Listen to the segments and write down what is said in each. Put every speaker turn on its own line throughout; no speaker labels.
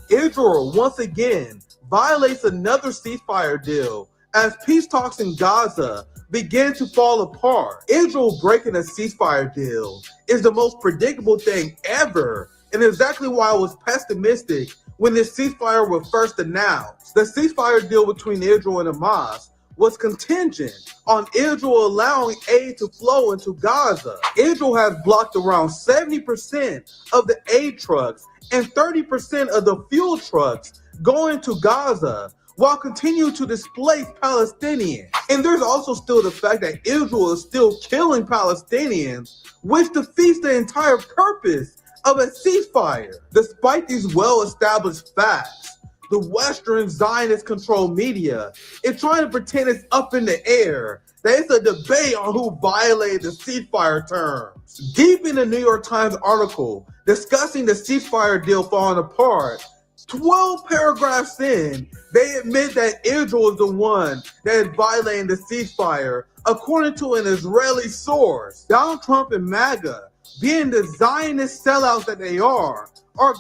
Israel once again violates another ceasefire deal as peace talks in Gaza begin to fall apart. Israel breaking a ceasefire deal is the most predictable thing ever, and exactly why I was pessimistic when this ceasefire was first announced. The ceasefire deal between Israel and Hamas was contingent on Israel allowing aid to flow into Gaza. Israel has blocked around 70% of the aid trucks and 30% of the fuel trucks going to Gaza, while continuing to displace Palestinians. And there's also still the fact that Israel is still killing Palestinians, which defeats the entire purpose of a ceasefire. Despite these well-established facts, the Western Zionist-controlled media is trying to pretend it's up in the air, that it's a debate on who violated the ceasefire terms. Deep in the New York Times article discussing the ceasefire deal falling apart, 12 paragraphs in, they admit that Israel is the one that is violating the ceasefire, according to an Israeli source. Donald Trump and MAGA, being the Zionist sellouts that they are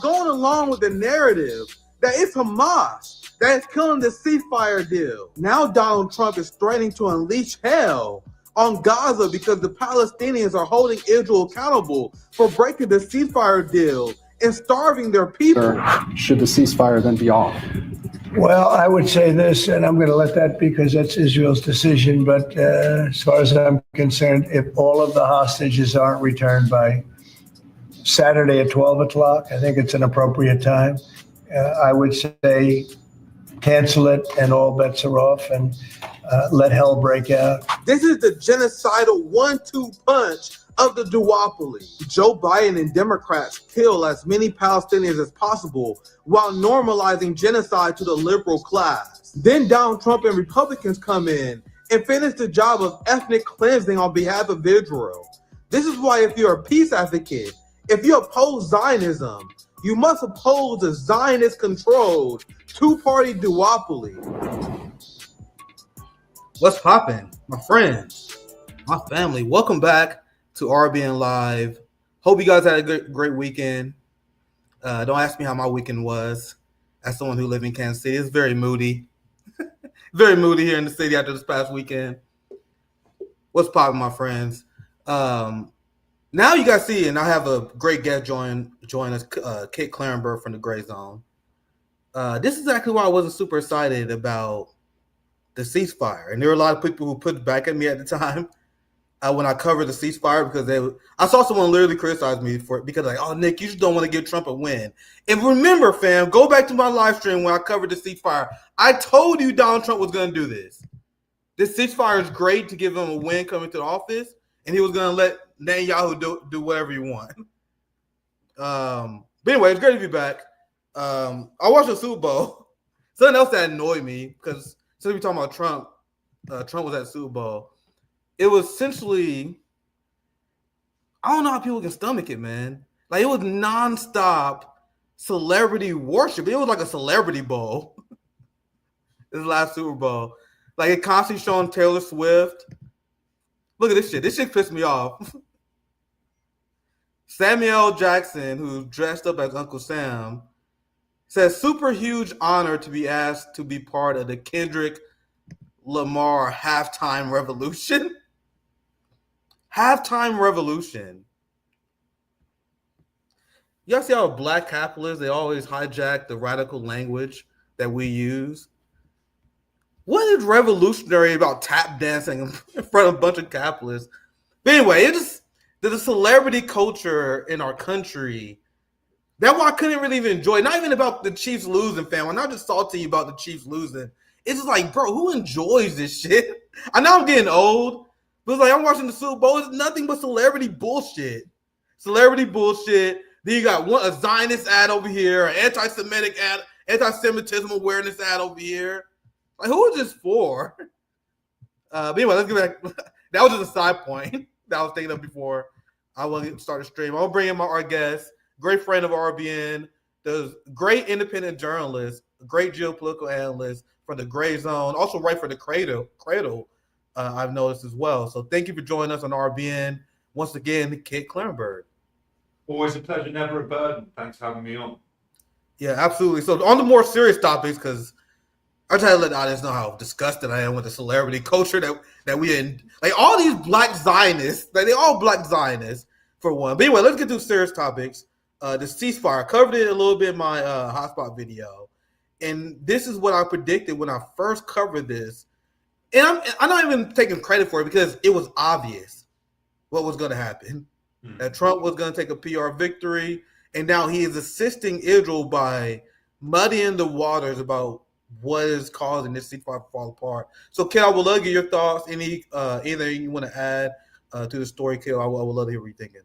going along with the narrative that it's Hamas that is killing the ceasefire deal. Now Donald Trump is threatening to unleash hell on Gaza because the Palestinians are holding Israel accountable for breaking the ceasefire deal and starving their people.
Should the ceasefire then be off?
Well, I would say this, and I'm going to let that because that's Israel's decision. But as far as I'm concerned, if all of the hostages aren't returned by Saturday at 12 o'clock, I think it's an appropriate time. I would say cancel it and all bets are off and let hell break out.
This is the genocidal 1-2 punch of the duopoly. Joe Biden and Democrats kill as many Palestinians as possible while normalizing genocide to the liberal class. Then Donald Trump and Republicans come in and finish the job of ethnic cleansing on behalf of Israel. This is why if you're a peace advocate, if you oppose Zionism, you must oppose the Zionist-controlled two-party duopoly. What's poppin', my friends, my family? Welcome back to RBN Live. Hope you guys had a great weekend. Don't ask me how my weekend was. As someone who lives in Kansas City, it's very moody. Very moody here in the city after this past weekend. What's poppin', my friends? Now you guys see, and I have a great guest join us, Kate Klarenberg from the Grayzone. This is exactly why I wasn't super excited about the ceasefire. And there were a lot of people who put back at me at the time when I covered the ceasefire because I saw someone literally criticize me for it because like, oh, Nick, you just don't want to give Trump a win. And remember, fam, go back to my live stream when I covered the ceasefire. I told you Donald Trump was going to do this. This ceasefire is great to give him a win coming to the office, and he was going to let Netanyahu do whatever you want. But anyway, it's great to be back. I watched the Super Bowl. Something else that annoyed me, because since we're talking about Trump, Trump was at the Super Bowl. It was essentially, I don't know how people can stomach it, man. Like, it was nonstop celebrity worship. It was like a celebrity bowl. This last Super Bowl. Like, it constantly showing Taylor Swift. Look at this shit. This shit pissed me off. Samuel Jackson, who's dressed up as Uncle Sam, says, super huge honor to be asked to be part of the Kendrick Lamar halftime revolution. Halftime revolution. Y'all see how black capitalists, they always hijack the radical language that we use. What is revolutionary about tap dancing in front of a bunch of capitalists? But anyway, it just the celebrity culture in our country. That's why I couldn't really even enjoy it. Not even about the Chiefs losing, fam. I'm not just salty about the Chiefs losing. It's just like, bro, who enjoys this shit? I know I'm getting old, but it's like I'm watching the Super Bowl. It's nothing but celebrity bullshit. Celebrity bullshit. Then you got a Zionist ad over here, an anti-Semitic ad, anti-Semitism awareness ad over here. Like, who is this for? But anyway, let's get back. That was just a side point that I was thinking of before I want to start the stream. I'll bring in our guest, great friend of RBN, the great independent journalist, great geopolitical analyst for the Grayzone, also right for the Cradle. I've noticed as well. So thank you for joining us on RBN. Once again, Kate Klarenberg.
Always a pleasure, never a burden. Thanks for having me on.
Yeah, absolutely. So on the more serious topics, because I try to let the audience know how disgusted I am with the celebrity culture that we in. Like all these black Zionists, like they all black Zionists for one. But anyway, let's get to serious topics. The ceasefire, covered it a little bit in my hotspot video, and this is what I predicted when I first covered this. And I'm not even taking credit for it because it was obvious what was going to happen. That Trump was going to take a PR victory, and now he is assisting Israel by muddying the waters about what is causing this ceasefire to fall apart. So, Kel, I would love to get your thoughts. Anything you want to add to the story, Kel? I would love to hear what you're thinking.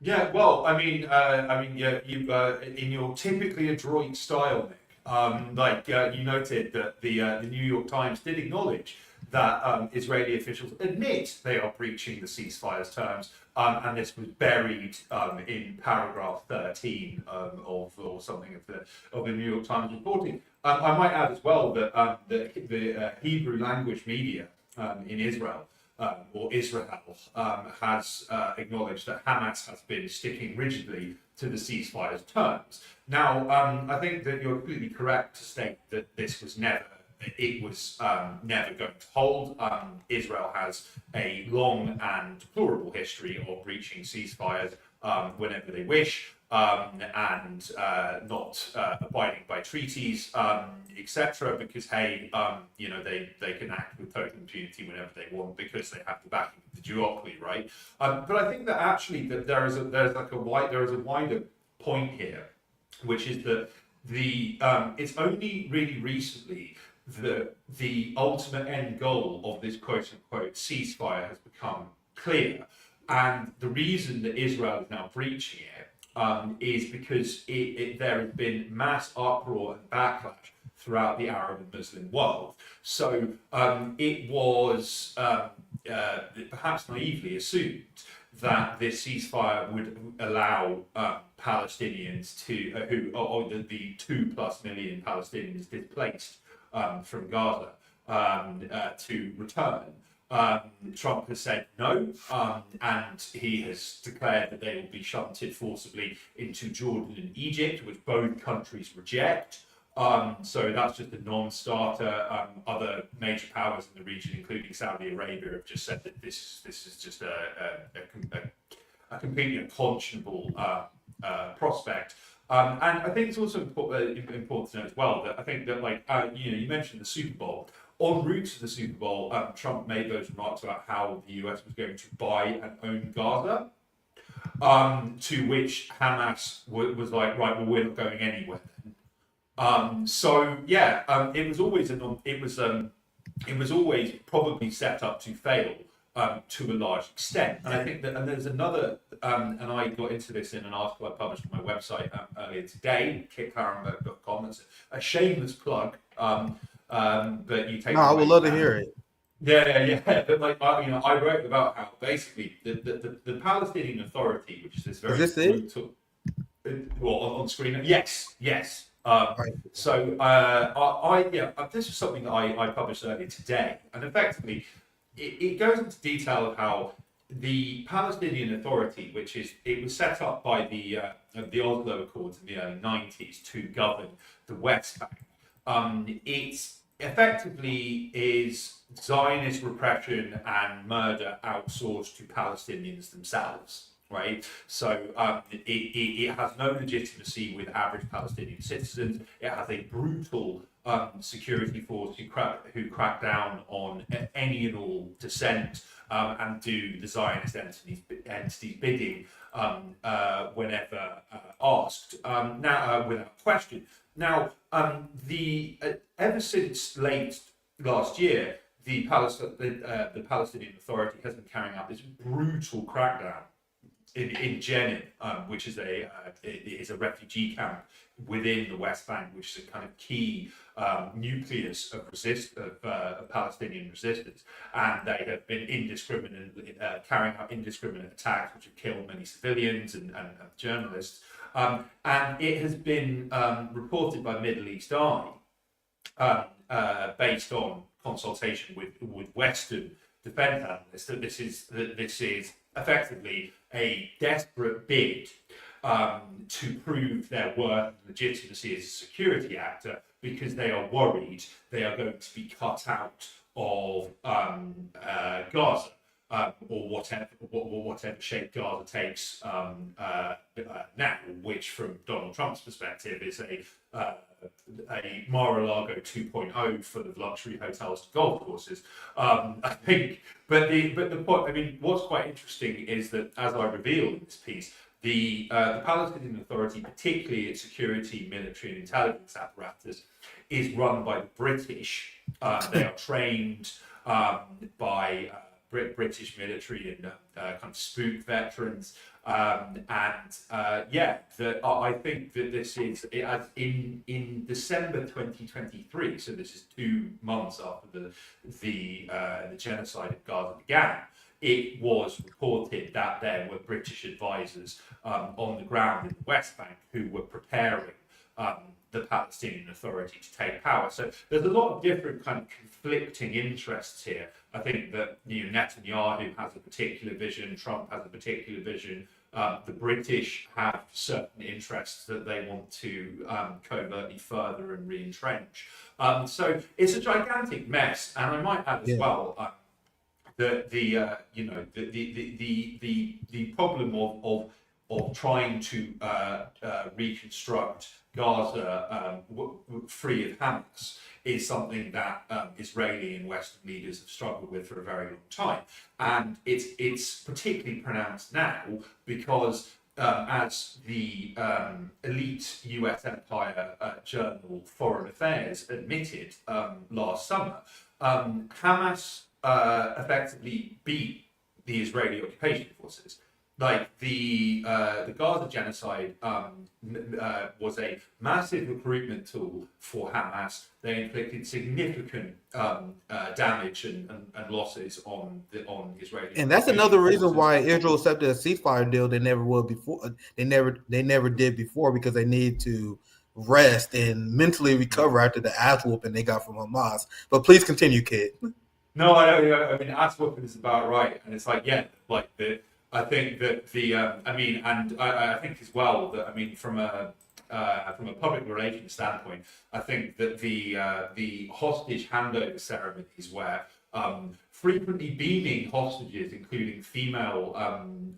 Yeah, well, yeah, you in your typically adroit style, Nick, you noted that the New York Times did acknowledge that Israeli officials admit they are breaching the ceasefire's terms, and this was buried in paragraph 13 or something of the New York Times reporting. I might add as well that the Hebrew language media in Israel. Or Israel has acknowledged that Hamas has been sticking rigidly to the ceasefire's terms. Now, I think that you're completely correct to state that this was never going to hold. Israel has a long and deplorable history of breaching ceasefires whenever they wish. And not abiding by treaties, etc. Because they can act with total impunity whenever they want because they have the backing of the duopoly, right? But I think that actually that there is a wider point here, which is that it's only really recently that the ultimate end goal of this quote unquote ceasefire has become clear, and the reason that Israel is now breaching it. Is because there has been mass uproar and backlash throughout the Arab and Muslim world. So it was perhaps naively assumed that this ceasefire would allow Palestinians the 2+ million Palestinians displaced from Gaza to return. Trump has said no, and he has declared that they will be shunted forcibly into Jordan and Egypt, which both countries reject. So that's just a non-starter. Other major powers in the region, including Saudi Arabia, have just said that this is just a completely unconscionable prospect. And I think it's also important to note as well that I think that you mentioned the Super Bowl. En route to the Super Bowl, Trump made those remarks about how the US was going to buy and own Gaza, to which Hamas was like, right, well, we're not going anywhere then. It was always probably set up to fail to a large extent. And I think that, and there's another, and I got into this in an article I published on my website earlier today, Klarenberg.com. It's a shameless plug. But you take.
No, I would love to hear it.
Yeah. But I wrote about how basically the Palestinian Authority, which is this very brutal. On screen? Yes.
Right.
So this is something that I published earlier today, and effectively it goes into detail of how the Palestinian Authority, it was set up by the Oslo Accords in the early 90s to govern the West Bank. It effectively is Zionist repression and murder outsourced to Palestinians themselves, right? So it has no legitimacy with average Palestinian citizens. It has a brutal security force who crack down on any and all dissent and do the Zionist entities bidding whenever asked, now without question. Now, ever since late last year, the Palestinian Authority has been carrying out this brutal crackdown in Jenin, which is a refugee camp within the West Bank, which is a kind of key nucleus of Palestinian resistance, and they have been carrying out indiscriminate attacks, which have killed many civilians and journalists. And it has been reported by Middle East Eye, based on consultation with Western defense analysts, that this is effectively a desperate bid to prove their worth and legitimacy as a security actor, because they are worried they are going to be cut out of Gaza, or whatever shape Gaza takes now, which from Donald Trump's perspective is a Mar-a-Lago 2.0 full of luxury hotels and golf courses, I think. But the point, I mean, what's quite interesting is that, as I reveal in this piece, the Palestinian Authority, particularly its security, military, and intelligence apparatus, is run by the British. They are trained by British military and kind of spook veterans, I think that this is in December 2023. So this is 2 months after the genocide of Gaza began. It was reported that there were British advisors on the ground in the West Bank who were preparing the Palestinian Authority to take power. So there's a lot of different kind of conflicting interests here. I think that Netanyahu has a particular vision, Trump has a particular vision. The British have certain interests that they want to covertly further and re-entrench. So it's a gigantic mess, and I might add as well that the problem of trying to reconstruct Gaza free of Hamas is something that Israeli and Western leaders have struggled with for a very long time, and it's particularly pronounced now because, as the elite U.S. empire journal Foreign Affairs admitted last summer, Hamas effectively beat the Israeli occupation forces. Like the Gaza genocide was a massive recruitment tool for Hamas. They inflicted significant damage and losses on Israeli.
And that's another reason why Israel accepted a ceasefire deal they never would before. They never did before, because they need to rest and mentally recover after the ass whooping they got from Hamas. But please continue, kid.
No, I mean, ass whooping is about right, and it's like I think that I think as well that, I mean, from a public relations standpoint, I think that the hostage handover ceremonies where frequently beaming hostages, including female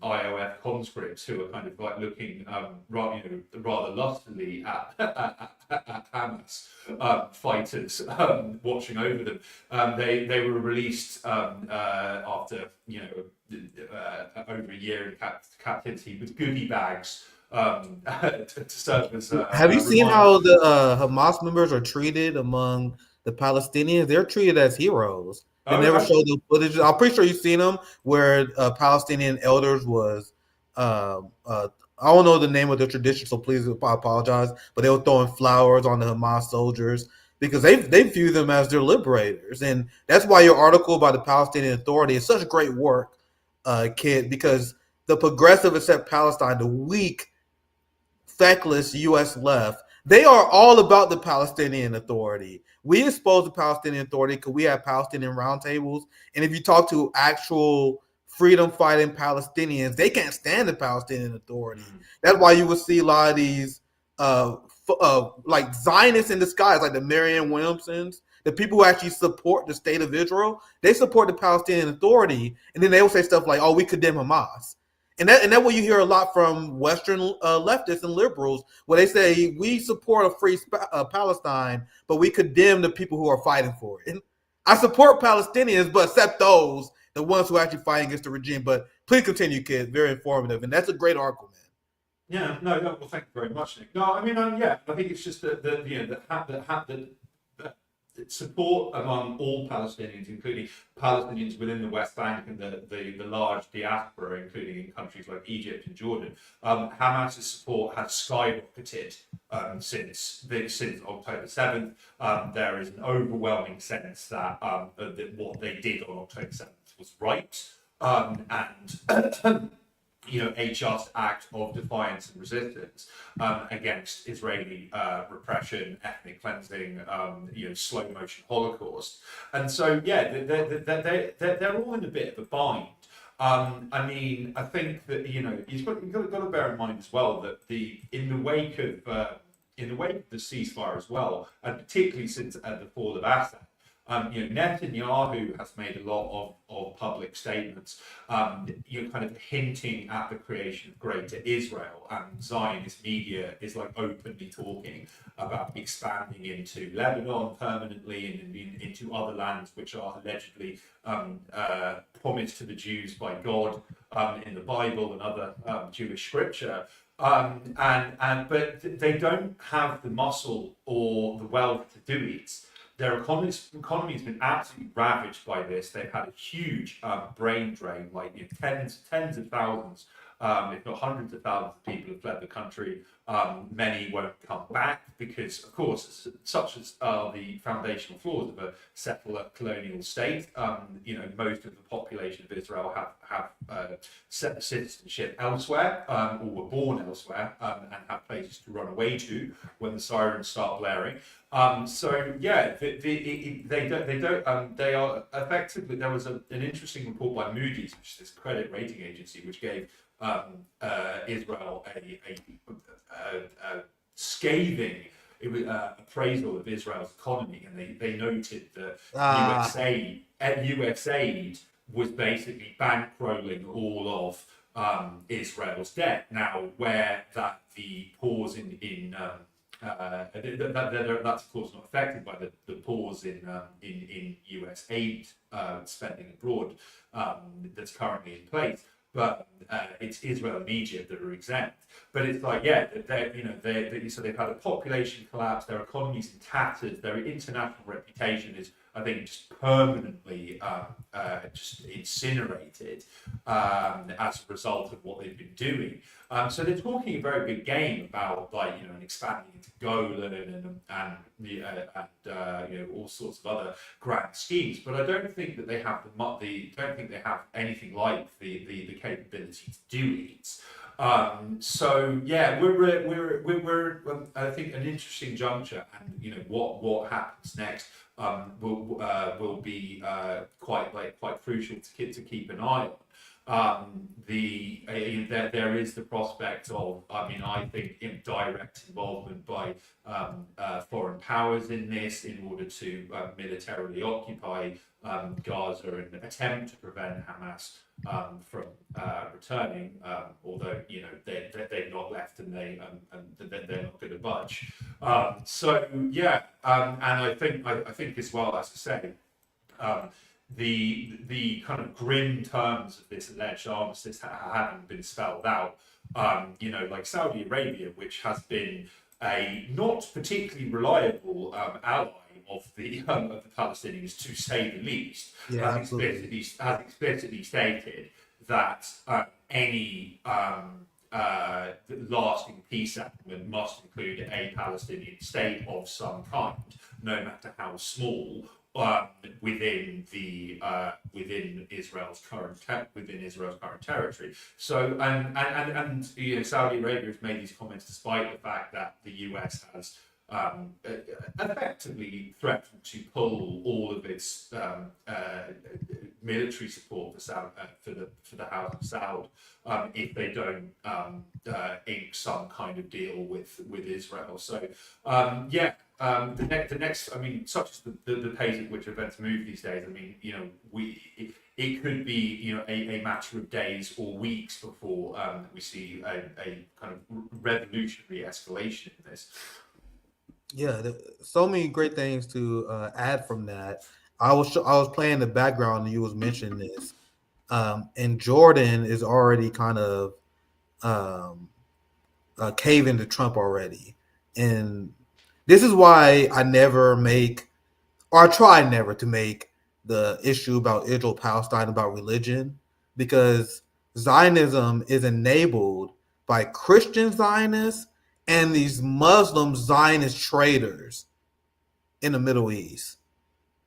IOF conscripts who are kind of like looking rather lustily at Hamas fighters watching over them. They were released after over a year in captivity with goodie bags to serve as.
Have you seen how the Hamas members are treated among the Palestinians? They're treated as heroes. They never show the footage. I'm pretty sure you've seen them where Palestinian elders was. I don't know the name of the tradition, so please, I apologize. But they were throwing flowers on the Hamas soldiers because they view them as their liberators, and that's why your article about the Palestinian Authority is such great work, kid. Because the progressive accept Palestine, the weak, feckless U.S. left, they are all about the Palestinian Authority. We expose the Palestinian Authority because we have Palestinian roundtables, and if you talk to actual freedom-fighting Palestinians, they can't stand the Palestinian Authority. That's why you will see a lot of these like Zionists in disguise, like the Marianne Williamsons, the people who actually support the state of Israel. They support the Palestinian Authority, and then they will say stuff like, "Oh, we condemn Hamas." And that's what you hear a lot from Western leftists and liberals, where they say we support a free Palestine, but we condemn the people who are fighting for it. And I support Palestinians, but except those, the ones who are actually fighting against the regime. But please continue, kid. Very informative, and that's a great article, man.
Yeah, no. Well, thank you very much, Nick. No, I mean, I think it's just that the support among all Palestinians, including Palestinians within the West Bank and the large diaspora, including in countries like Egypt and Jordan, Hamas's support has skyrocketed since October 7th. There is an overwhelming sense that what they did on October 7th was right, and a just act of defiance and resistance against Israeli repression, ethnic cleansing, slow motion Holocaust, and so they're all in a bit of a bind. I mean, I think that you've got to bear in mind as well that in the wake of the ceasefire as well, and particularly since the fall of Assad, Netanyahu has made a lot of public statements, kind of hinting at the creation of Greater Israel, and Zionist media is like openly talking about expanding into Lebanon permanently and into other lands which are allegedly promised to the Jews by God in the Bible and other Jewish scripture. But they don't have the muscle or the wealth to do it. Their economy has been absolutely ravaged by this. They've had a huge brain drain, like tens of thousands, if not hundreds of thousands of people have fled the country. Many won't come back because, of course, such as the foundational flaws of a settler colonial state, most of the population of Israel have citizenship elsewhere, or were born elsewhere, and have places to run away to when the sirens start blaring. They are effectively. There was an interesting report by Moody's, which is this credit rating agency, which gave Israel a scathing appraisal of Israel's economy, and they noted that US aid was basically bankrolling all of Israel's debt. Now, where that the pause that's of course not affected by the pause in US aid spending abroad that's currently in place. But it's Israel and Egypt that are exempt. But it's like, so they've had a population collapse, their economy's in tatters, their international reputation is, I think, just permanently just incinerated as a result of what they've been doing. So they're talking a very big game about, expanding into Golan and all sorts of other grand schemes. But I don't think that they have anything like the capability to do it. We're I think an interesting juncture, and what happens next will be quite crucial to keep an eye on. There is the prospect of, I think, direct involvement by foreign powers in this in order to militarily occupy Gaza and attempt to prevent Hamas from returning, although they've not left and they're not going to budge. And I think as well, as I say, the kind of grim terms of this alleged armistice haven't been spelled out. Like Saudi Arabia, which has been a not particularly reliable ally of the Palestinians, to say the least, has explicitly stated that any lasting peace settlement must include a Palestinian state of some kind, no matter how small, within Israel's current territory. So and Saudi Arabia has made these comments despite the fact that the US has effectively threatened to pull all of its military support for the House of Saud if they don't ink some kind of deal with Israel. So the next, such as the pace at which events move these days. It could be a matter of days or weeks before we see a kind of revolutionary escalation in this.
Yeah, so many great things to add from that. I was playing the background and you was mentioning this, and Jordan is already kind of caving to Trump already, and this is why I try never to make the issue about Israel-Palestine about religion, because Zionism is enabled by Christian Zionists and these Muslim Zionist traders in the Middle East.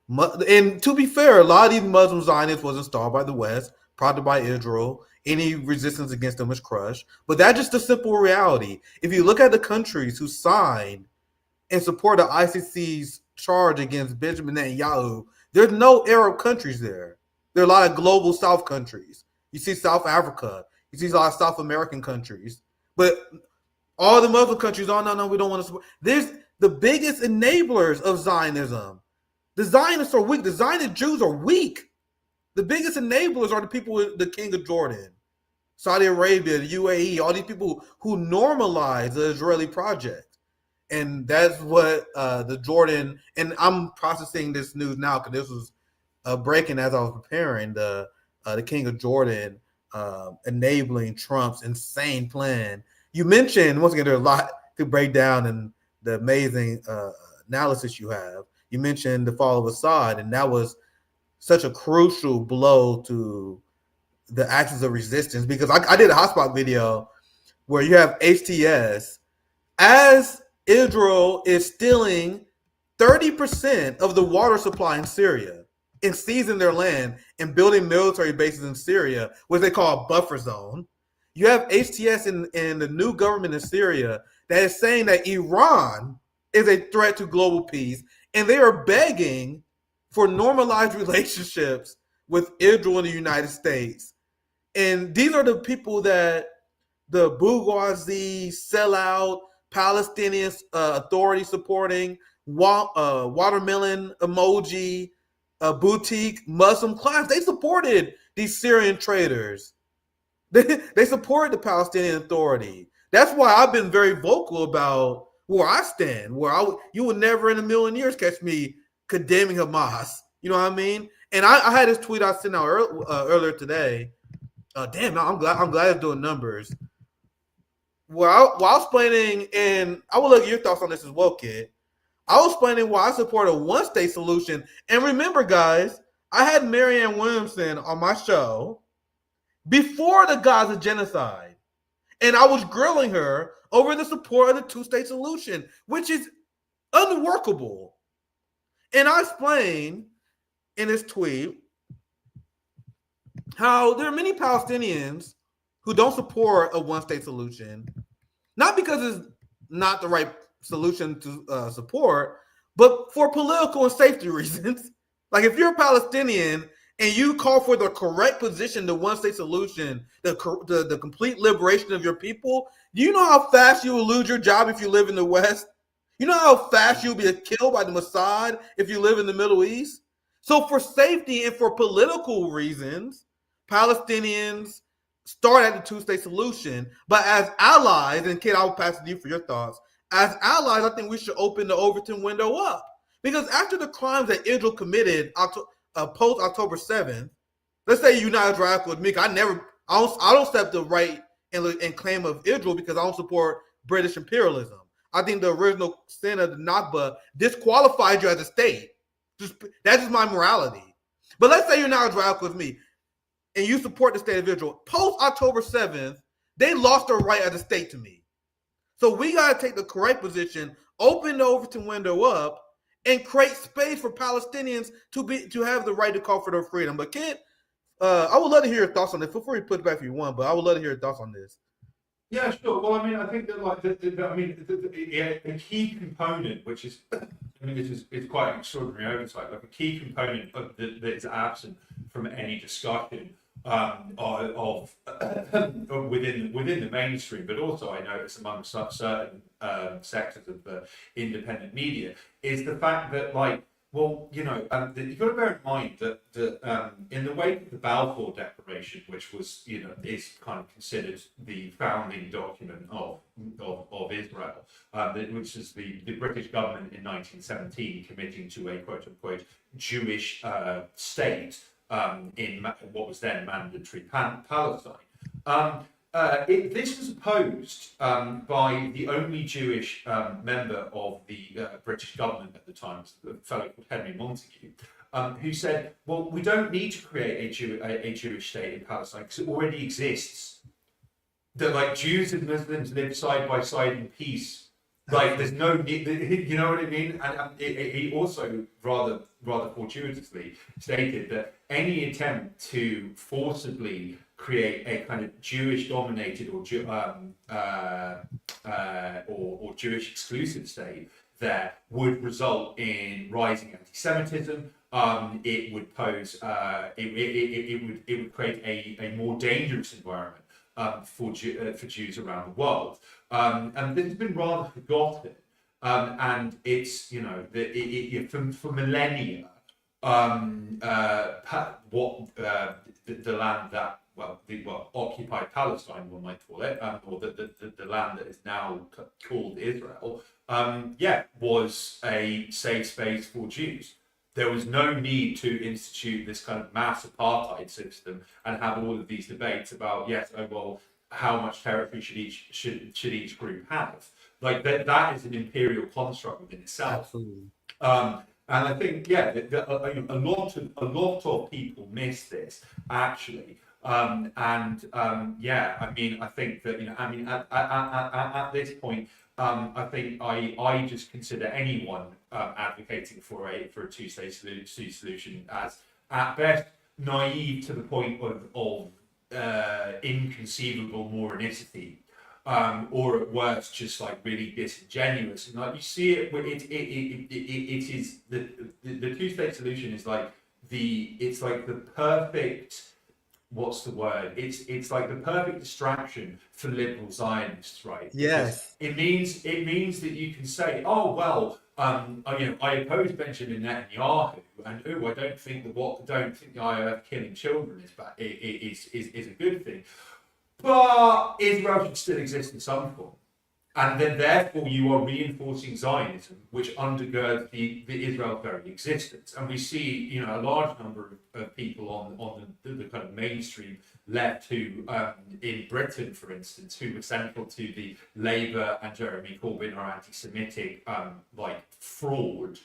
And to be fair, a lot of these Muslim Zionists was installed by the West, prodded by Israel. Any resistance against them was crushed. But that's just the simple reality. If you look at the countries who signed and support the ICC's charge against Benjamin Netanyahu, there's no Arab countries there. There are a lot of global South countries. You see South Africa. You see a lot of South American countries. But all the Muslim countries, oh, no, we don't want to support. There's the biggest enablers of Zionism. The Zionists are weak. The Zionist Jews are weak. The biggest enablers are the people with the King of Jordan, Saudi Arabia, the UAE, all these people who normalize the Israeli project. And that's what the Jordan, and I'm processing this news now because this was breaking as I was preparing, the King of Jordan enabling Trump's insane plan. You mentioned, once again, there's a lot to break down in the amazing analysis you have. You mentioned the fall of Assad, and that was such a crucial blow to the actions of resistance, because I did a hotspot video where you have HTS as Israel is stealing 30% of the water supply in Syria and seizing their land and building military bases in Syria, what they call a buffer zone. You have HTS in the new government in Syria that is saying that Iran is a threat to global peace, and they are begging for normalized relationships with Israel and the United States. And these are the people that the bourgeoisie, sellout, Palestinian authority supporting, watermelon emoji, boutique Muslim class, they supported these Syrian traitors. They supported the Palestinian Authority. That's why I've been very vocal about where I stand, you would never in a million years catch me condemning Hamas. You know what I mean? And I had this tweet I sent out earlier today. Damn, I'm glad it's doing numbers. While I was explaining, and I will look at your thoughts on this as well, kid. I was explaining why I support a one-state solution. And remember, guys, I had Marianne Williamson on my show before the Gaza genocide. And I was grilling her over the support of the two-state solution, which is unworkable. And I explained in this tweet how there are many Palestinians who don't support a one-state solution, not because it's not the right solution to support, but for political and safety reasons. Like, if you're a Palestinian and you call for the correct position, the one-state solution, the complete liberation of your people, do you know how fast you will lose your job if you live in the West? You know how fast you'll be killed by the Mossad if you live in the Middle East? So for safety and for political reasons, Palestinians start at the two-state solution. But as allies, and Kid, I'll pass it to you for your thoughts. As allies, I think we should open the Overton window up. Because after the crimes that Israel committed post-October 7th, let's say United Radical with me, I don't step the right and claim of Israel because I don't support British imperialism. I think the original sin of the Nakba disqualified you as a state. That's just my morality. But let's say you're not as radical as me and you support the state of Israel. Post-October 7th, they lost their right as a state to me. So we got to take the correct position, open the Overton window up, and create space for Palestinians to have the right to call for their freedom. But Kid, I would love to hear your thoughts on this. Feel free to put it back if you want, but I would love to hear your thoughts on this.
Yeah, sure. Well, I mean, I think that a key component, which is, it's quite an extraordinary oversight. Like, a key component that is absent from any discussion of within the mainstream, but also I notice among certain sectors of the independent media, is the fact that, like, well, you've got to bear in mind that in the wake of the Balfour Declaration, which was, is kind of considered the founding document of Israel, which is the British government in 1917 committing to a quote-unquote Jewish state in what was then mandatory Palestine. This was opposed by the only Jewish member of the British government at the time, a fellow called Henry Montagu, who said, well, we don't need to create a Jewish state in Palestine because it already exists. That, like, Jews and Muslims live side by side in peace. Like, there's no need, you know what I mean? And he also rather fortuitously stated that any attempt to forcibly create a kind of Jewish-dominated or Jewish exclusive state there would result in rising anti-Semitism, it would pose it would create a more dangerous environment for Jews around the world, and this has been rather forgotten, and it's for millennia. The land that occupied Palestine, one might call it, or the land that is now called Israel, was a safe space for Jews. There was no need to institute this kind of mass apartheid system and have all of these debates about how much territory should each group have. Like that is an imperial construct within itself.
Absolutely.
And I think, a lot of people miss this actually. I think that at this point, I think I just consider anyone advocating for a two-state solution as at best naive to the point of inconceivable moranicity. Or at worst, just like really disingenuous. And like you see it, it is the two-state solution is like it's like the perfect. What's the word? It's like the perfect distraction for liberal Zionists, right?
Yes.
Because it means that you can say, oh well, I oppose Benjamin Netanyahu, and I don't think the IOF killing children is a good thing. But Israel should still exist in some form. And then therefore you are reinforcing Zionism, which undergirds the Israel's very existence. And we see, a large number of people on the kind of mainstream left who, in Britain, for instance, who were central to the Labour and Jeremy Corbyn are anti-Semitic, fraud,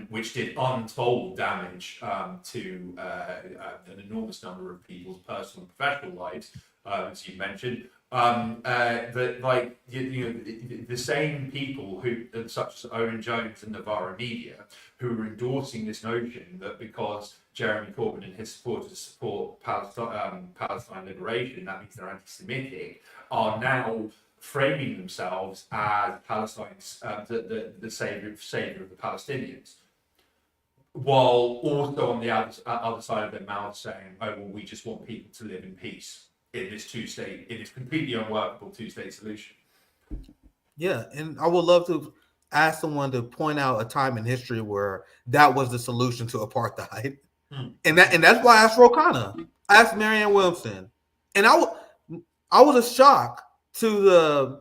which did untold damage to an enormous number of people's personal and professional lives. As you mentioned, the same people who, such as Owen Jones and Navarro Media, who are endorsing this notion that because Jeremy Corbyn and his supporters support Palestine liberation, that means they're anti-Semitic, are now framing themselves as Palestine's the savior of the Palestinians, while also on the other side of their mouths saying, "Oh well, we just want people to live in peace." In this completely unworkable two-state solution.
Yeah, and I would love to ask someone to point out a time in history where that was the solution to apartheid, and that's why I asked Rokana, I asked Marianne Williamson, and I was a shock to the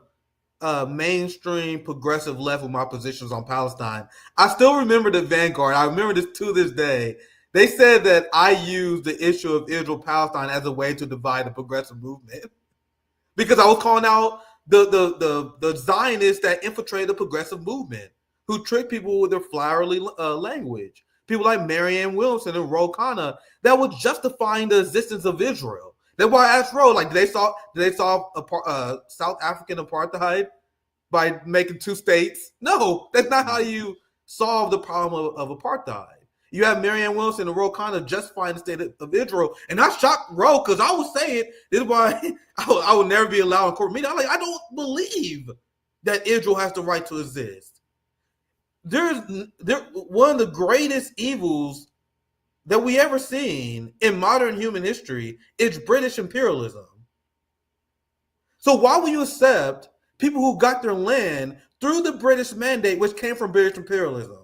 mainstream progressive left with my positions on Palestine. I still remember the Vanguard. I remember this to this day. They said that I used the issue of Israel-Palestine as a way to divide the progressive movement because I was calling out the Zionists that infiltrated the progressive movement, who tricked people with their flowery language. People like Marianne Williamson and Ro Khanna that was justifying the existence of Israel. That's why I asked Ro, did they solve South African apartheid by making two states? No, that's not how you solve the problem of apartheid. You have Marianne Williamson and Ro Khanna justifying the state of Israel. And I shocked Ro because I was saying, this is why I would never be allowed in court meeting. I'm like, I don't believe that Israel has the right to exist. One of the greatest evils that we ever seen in modern human history is British imperialism. So why would you accept people who got their land through the British mandate, which came from British imperialism?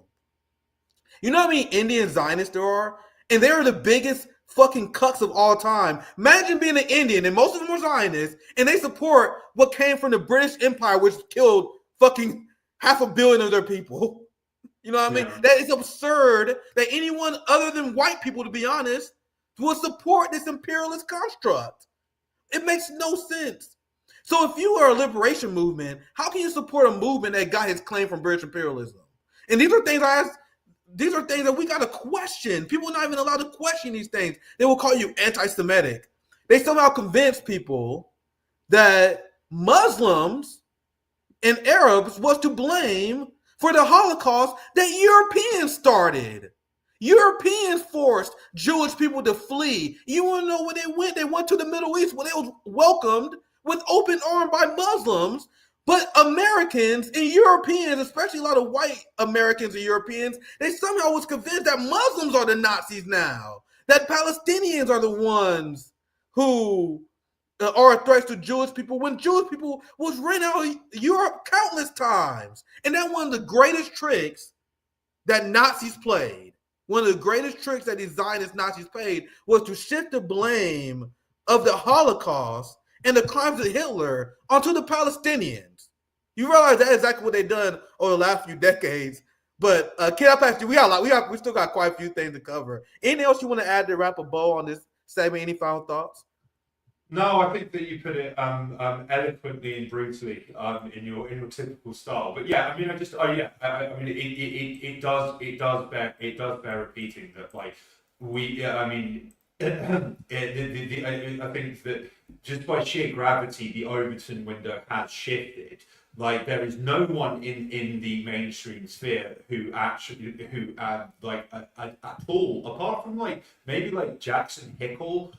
You know how many Indian Zionists there are? And they are the biggest fucking cucks of all time. Imagine being an Indian, and most of them are Zionists, and they support what came from the British Empire, which killed fucking 500 million of their people. You know what I mean? That is absurd that anyone other than white people, to be honest, would support this imperialist construct. It makes no sense. So if you are a liberation movement, how can you support a movement that got its claim from British imperialism? And these are things that we got to question. People are not even allowed to question these things. They will call you anti-Semitic. They somehow convince people that Muslims and Arabs was to blame for the Holocaust that Europeans started. Europeans forced Jewish people to flee. You want to know where they went? They went to the Middle East where they was welcomed with open arms by Muslims But Americans and Europeans, especially a lot of white Americans and Europeans, they somehow was convinced that Muslims are the Nazis now, that Palestinians are the ones who are threats to Jewish people, when Jewish people was ran out of Europe countless times. And that's one of the greatest tricks that Nazis played. One of the greatest tricks that these Zionist Nazis played was to shift the blame of the Holocaust and the crimes of Hitler onto the Palestinians. You realize that's exactly what they've done over the last few decades. But Kid, I'll pass you. We still got quite a few things to cover. Anything else you want to add to wrap a bow on this segment? Any final thoughts?
No, I think that you put it eloquently and brutally in your typical style. But yeah, I mean, it does bear repeating that, like, I think that just by sheer gravity, the Overton window has shifted. Like, there is no one in the mainstream sphere who at all, apart from like maybe like Jackson Hickle,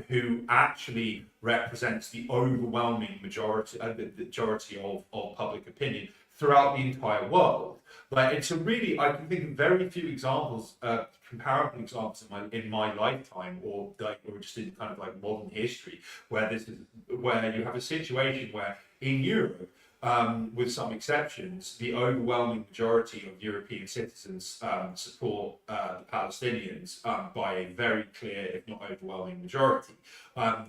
who actually represents the overwhelming majority of public opinion throughout the entire world. Like, it's a really, I can think of very few examples, comparable examples in my lifetime, or just in kind of like modern history, where you have a situation where in Europe, with some exceptions, the overwhelming majority of European citizens support the Palestinians by a very clear, if not overwhelming, majority.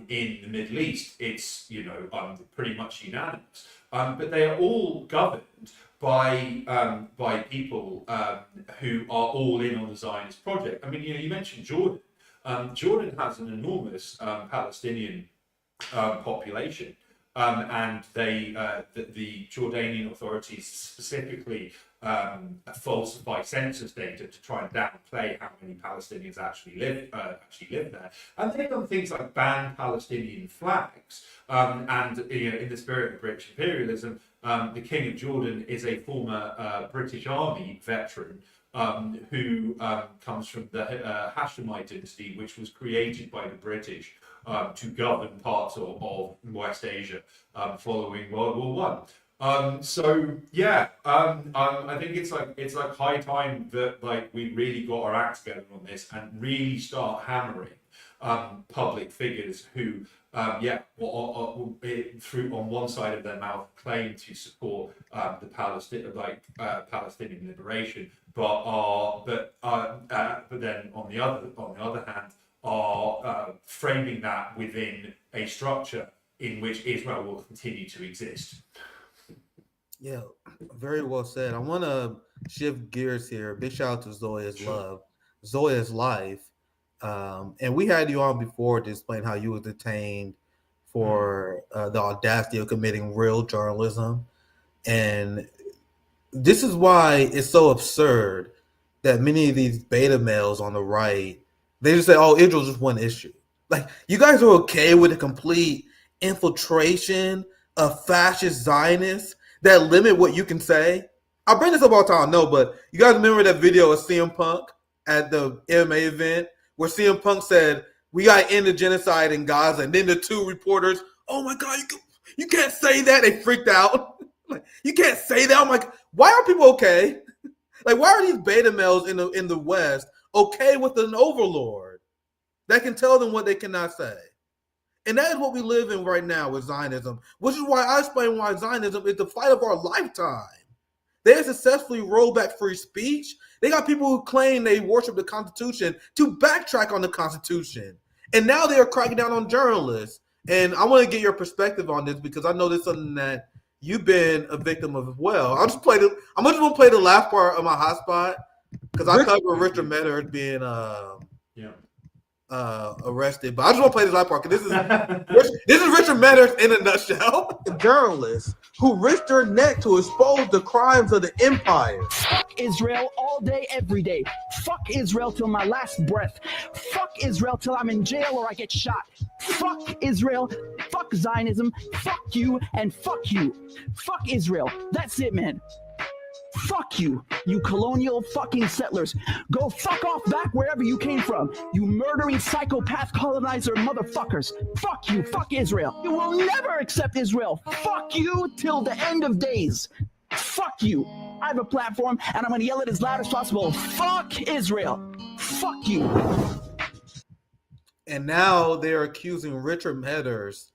In the Middle East, it's pretty much unanimous, but they are all governed by people who are all in on the Zionist project. I mean, you mentioned Jordan. Jordan has an enormous Palestinian population. And the Jordanian authorities specifically falsify census data to try and downplay how many Palestinians actually live there. And they've done things like ban Palestinian flags. And in the spirit of British imperialism, the King of Jordan is a former British Army veteran who comes from the Hashemite dynasty, which was created by the British to govern parts of West Asia following World War One. I think it's like high time that we really got our act together on this and really start hammering public figures who through on one side of their mouth claim to support the Palestinian liberation, but then on the other hand are framing that within a structure in which Israel will continue to exist.
Yeah, very well said. I want to shift gears here. Big shout out to Zoya's Love, Zoya's Life. And we had you on before to explain how you were detained for the audacity of committing real journalism. And this is why it's so absurd that many of these beta males on the right, they just say, oh, Israel's just one issue. Like, you guys are okay with the complete infiltration of fascist Zionists that limit what you can say? I bring this up all the time, no, but you guys remember that video of CM Punk at the MMA event where CM Punk said, we got to end the genocide in Gaza, and then the two reporters, oh my God, you can't say that. They freaked out. Like, you can't say that. I'm like, why are people okay? Like, why are these beta males in the West okay with an overlord that can tell them what they cannot say? And that is what we live in right now with Zionism, which is why I explain why Zionism is the fight of our lifetime. They have successfully rolled back free speech. They got people who claim they worship the Constitution to backtrack on the Constitution. And now they are cracking down on journalists. And I want to get your perspective on this because I know this is something that you've been a victim of as well. I'm just going to play the last part of my hotspot because I cover Richard Medhurst being arrested, but I just want to play this last part because this is Richard Medhurst in a nutshell.
Journalists who risked their neck to expose the crimes of the empire.
Fuck Israel all day, every day. Fuck Israel till my last breath. Fuck Israel till I'm in jail or I get shot. Fuck Israel. Fuck Zionism. Fuck you and fuck you. Fuck Israel. That's it, man. Fuck you, you colonial fucking settlers. Go fuck off back wherever you came from, you murdering psychopath colonizer motherfuckers. Fuck you, fuck Israel. You will never accept Israel. Fuck you till the end of days. Fuck you. I have a platform and I'm gonna yell it as loud as possible. Fuck Israel. Fuck you.
And now they're accusing Richard Medders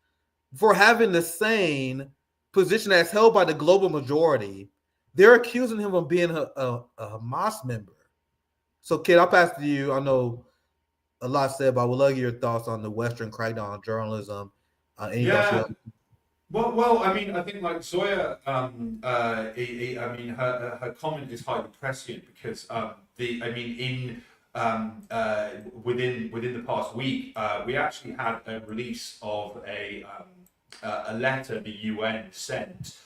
for having the same position that's held by the global majority. They're accusing him of being a Hamas member. So, Kid, I'll pass to you. I know a lot said, but I would love your thoughts on the Western crackdown on journalism.
Well, I mean, I think like Zoya, I mean, her comment is highly prescient because within the past week, we actually had a release of a letter the UN sent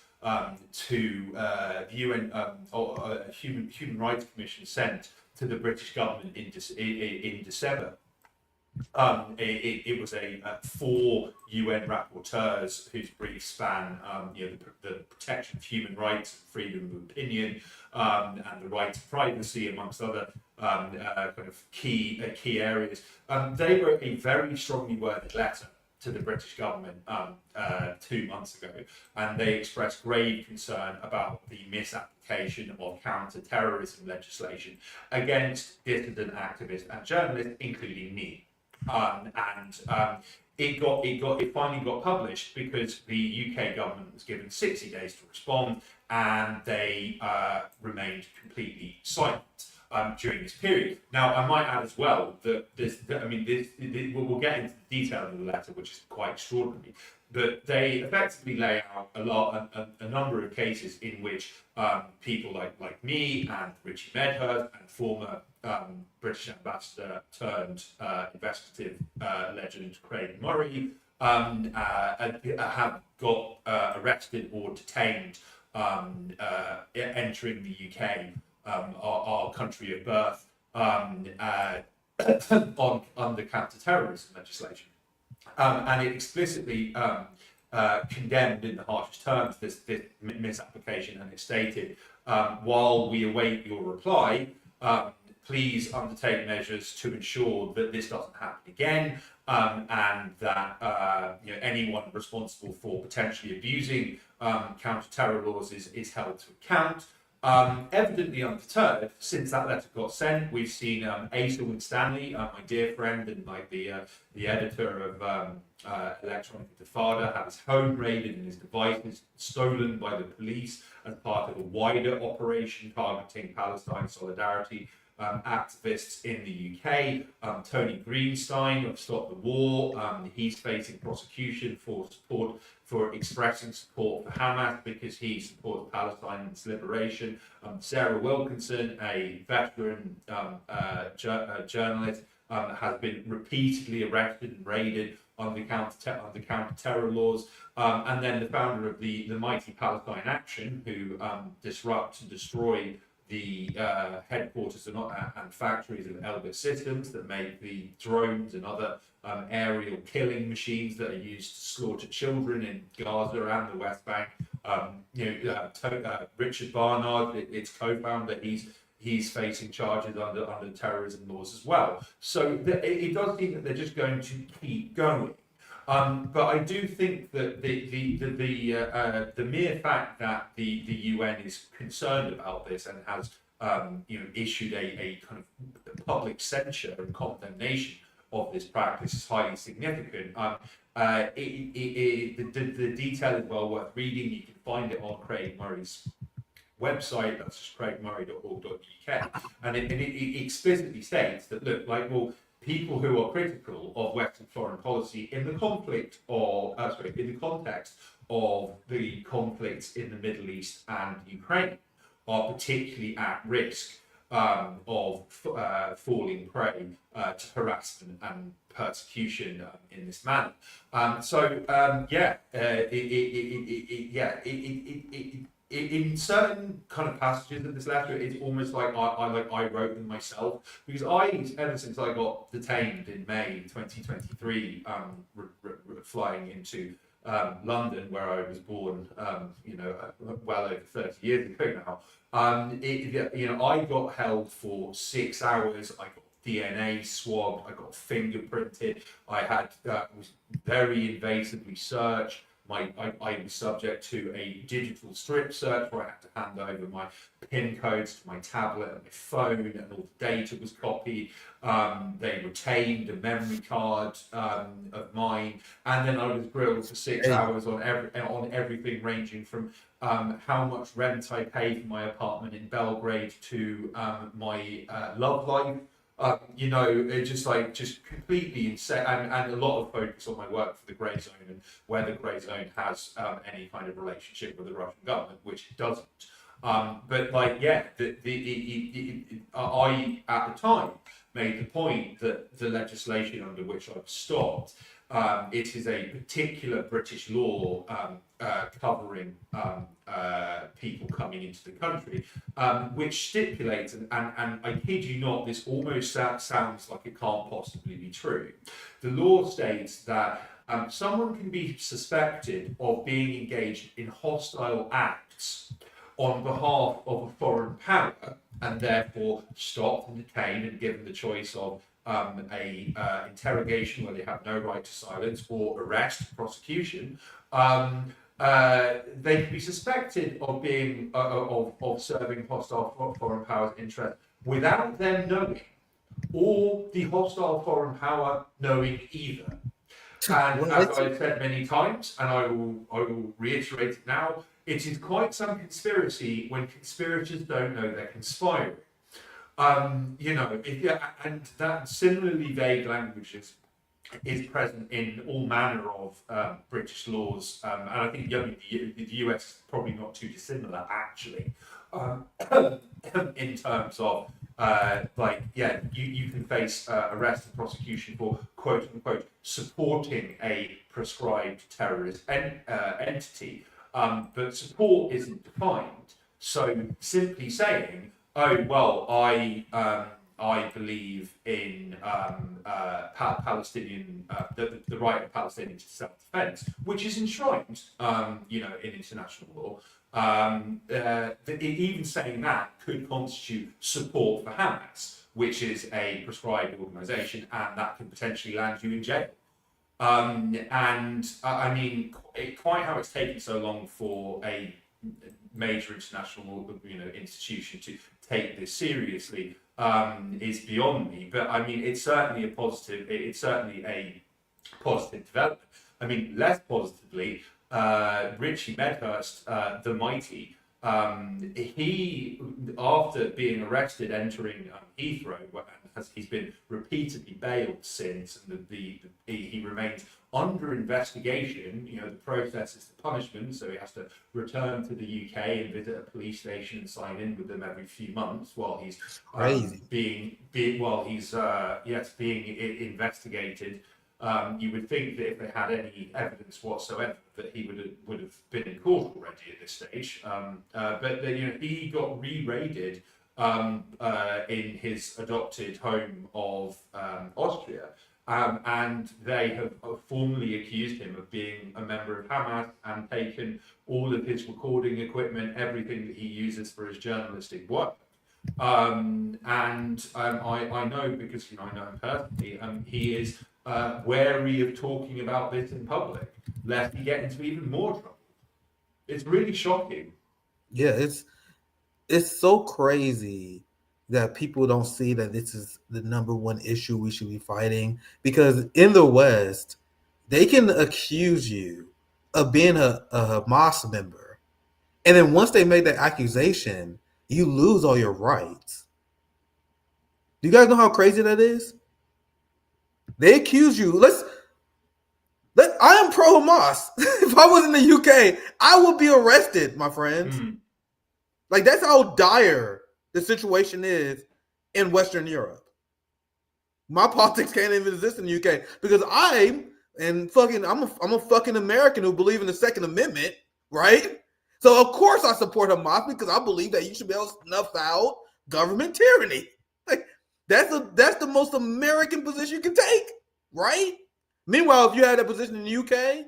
to the UN or Human Rights Commission sent to the British government in December. It was a 4 UN rapporteurs whose briefs span the protection of human rights, freedom of opinion, and the right to privacy, amongst other kind of key areas. They wrote a very strongly worded letter to the British government 2 months ago, and they expressed grave concern about the misapplication of counter-terrorism legislation against dissident activists and journalists, including me. It finally got published because the UK government was given 60 days to respond, and they remained completely silent during this period. Now, I might add as well that we'll get into the detail of the letter, which is quite extraordinary. But they effectively lay out a number of cases in which people like me and Richie Medhurst and former British ambassador turned investigative legend Craig Murray have got arrested or detained entering the UK, our country of birth, under counter-terrorism legislation. And it explicitly condemned in the harshest terms this misapplication, and it stated, while we await your reply, please undertake measures to ensure that this doesn't happen again, and that anyone responsible for potentially abusing counter-terror laws is held to account. Evidently undeterred, since that letter got sent, we've seen Asa Winstanley, my dear friend and like the editor of Electronic Intifada, have his home raided and his devices stolen by the police as part of a wider operation targeting Palestine solidarity activists in the UK. Tony Greenstein of Stop the War, he's facing prosecution for expressing support for Hamas because he supports Palestine and its liberation. Sarah Wilkinson, a veteran journalist, has been repeatedly arrested and raided under counter-terror laws. And then the founder of the Mighty Palestine Action, who disrupt and destroy the headquarters and factories of Elbit Systems that make the drones and other aerial killing machines that are used to slaughter children in Gaza and the West Bank. Richard Barnard, its co-founder, he's facing charges under terrorism laws as well. So it does seem that they're just going to keep going. But I do think that the mere fact that the UN is concerned about this and has issued a kind of public censure and condemnation of this practice is highly significant. The detail is well worth reading. You can find it on Craig Murray's website. That's just craigmurray.org.uk, and it explicitly states that people who are critical of Western foreign policy in the context of the conflicts in the Middle East and Ukraine are particularly at risk of falling prey to harassment and persecution in this manner. In certain kind of passages of this letter, it's almost like I wrote them myself, because ever since I got detained in May 2023, flying into London, where I was born, well over 30 years ago now. I got held for 6 hours. I got DNA swabbed. I got fingerprinted. I had was very invasively searched. I was subject to a digital strip search where I had to hand over my PIN codes to my tablet and my phone, and all the data was copied. They retained a memory card of mine, and then I was grilled for 6 hours on everything ranging from how much rent I paid for my apartment in Belgrade to my love life. It's just completely insane, and a lot of focus on my work for the Grayzone and whether Grayzone has any kind of relationship with the Russian government, which it doesn't. I at the time made the point that the legislation under which I was stopped, it is a particular British law covering people coming into the country, which stipulates, and I kid you not, this almost sounds like it can't possibly be true. The law states that someone can be suspected of being engaged in hostile acts on behalf of a foreign power, and therefore stopped and detained and given the choice of a interrogation where they have no right to silence, or arrest, prosecution. They can be suspected of being of serving hostile foreign powers' interest without them knowing, or the hostile foreign power knowing either. And as I've said many times, and I will reiterate it now, it is quite some conspiracy when conspirators don't know they're conspiring. And that similarly vague language is present in all manner of British laws, and I think the US is probably not too dissimilar, actually, in terms of you can face arrest and prosecution for quote unquote supporting a prescribed terrorist entity, but support isn't defined. So simply saying, oh well, I believe in Palestinian the right of Palestinians to self-defense, which is enshrined, in international law. Even saying that could constitute support for Hamas, which is a prescribed organisation, and that could potentially land you in jail. I mean, quite how it's taken so long for a major international, institution to take this seriously is beyond me. But I mean, it's certainly a positive. It's certainly a positive development. I mean, less positively, Richie Medhurst, the mighty, he, after being arrested entering Heathrow, he's been repeatedly bailed since, and he remains under investigation. The process is the punishment, so he has to return to the UK and visit a police station and sign in with them every few months while he's being investigated. You would think that if they had any evidence whatsoever, that he would have been in court already at this stage. But he got re-raided in his adopted home of Austria, and they have formally accused him of being a member of Hamas and taken all of his recording equipment, everything that he uses for his journalistic work. I know, because I know him personally, he is wary of talking about this in public, lest he get into even more trouble. It's really shocking.
Yeah, it's so crazy that people don't see that this is the number one issue we should be fighting, because in the West, they can accuse you of being a Hamas member, and then once they make that accusation, you lose all your rights. Do you guys know how crazy that is? They accuse you. I am pro Hamas. If I was in the UK, I would be arrested, my friends. Like, that's how dire the situation is in Western Europe. My politics can't even exist in the UK because I'm a fucking American who believe in the Second Amendment, right? So of course I support Hamas, because I believe that you should be able to snuff out government tyranny. Like, that's the most American position you can take, right? Meanwhile, if you had that position in the UK,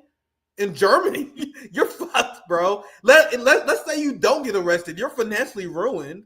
in Germany, you're fucked, bro. Let's say you don't get arrested, you're financially ruined.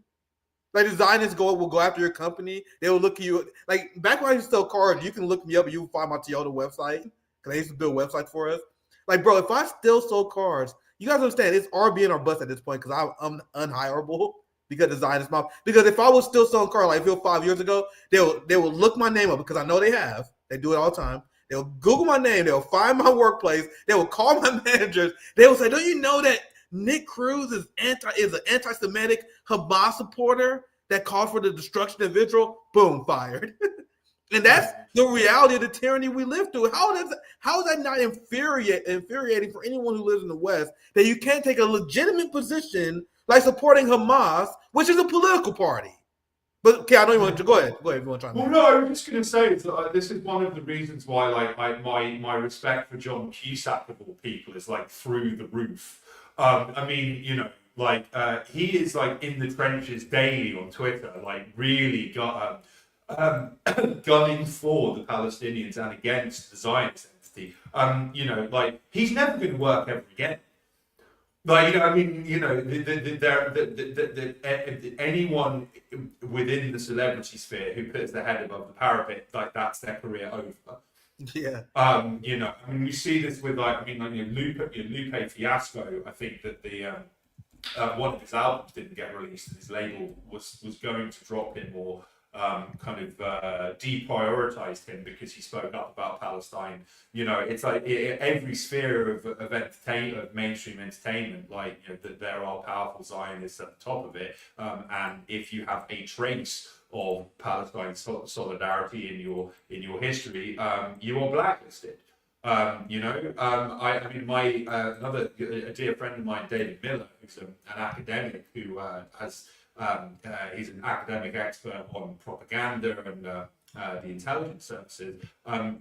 Like the Zionists will go after your company. They will look at you like back when I used to sell cars. You can look me up and you will find my Toyota website because they used to build websites for us. Like, bro, if I still sold cars, you guys understand it's RBN or bust at this point because I'm unhireable because the Zionist mob. Because if I was still selling cars like I feel 5 years ago, they will look my name up because I know they have. They do it all the time. They'll Google my name. They'll find my workplace. They will call my managers. They will say, "Don't you know that Nick Cruz is an anti-Semitic Hamas supporter that called for the destruction of Israel?" Boom, fired. And that's the reality of the tyranny we live through. How is that not infuriating for anyone who lives in the West that you can't take a legitimate position like supporting Hamas, which is a political party? But okay, I don't even want to go ahead. Go ahead if you want to try.
Well, no, I was just going to say that this is one of the reasons why, like, my respect for John Cusack of all people is like through the roof. I mean, you know, like he is like in the trenches daily on Twitter, like really got gunning for the Palestinians and against the Zionist entity. You know, like he's never going to work ever again. Like, you know, I mean, you know, anyone within the celebrity sphere who puts their head above the parapet, like that's their career over.
Yeah.
You know, I mean, we see this with like, I mean, like Lupe Fiasco. I think that the one of his albums didn't get released, and his label was going to drop him or kind of deprioritized him because he spoke up about Palestine. You know, it's like every sphere of mainstream entertainment, like, you know, that there are powerful Zionists at the top of it, and if you have a trace of Palestine solidarity in your history, you are blacklisted. You know, I mean, my a dear friend of mine, David Miller, who's an academic who he's an academic expert on propaganda and the intelligence services.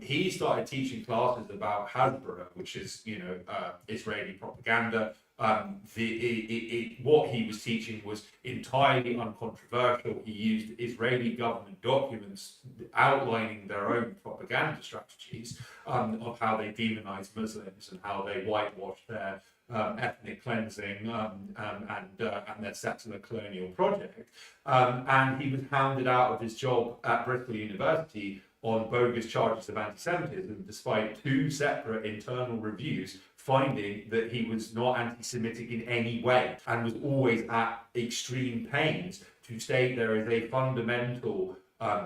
He started teaching classes about Hasbara, which is, you know, Israeli propaganda. What he was teaching was entirely uncontroversial. He used Israeli government documents outlining their own propaganda strategies of how they demonize Muslims and how they whitewash their ethnic cleansing and their settler colonial project. And he was hounded out of his job at Bristol University on bogus charges of anti-Semitism, despite 2 separate internal reviews finding that he was not anti-Semitic in any way and was always at extreme pains to state there is a fundamental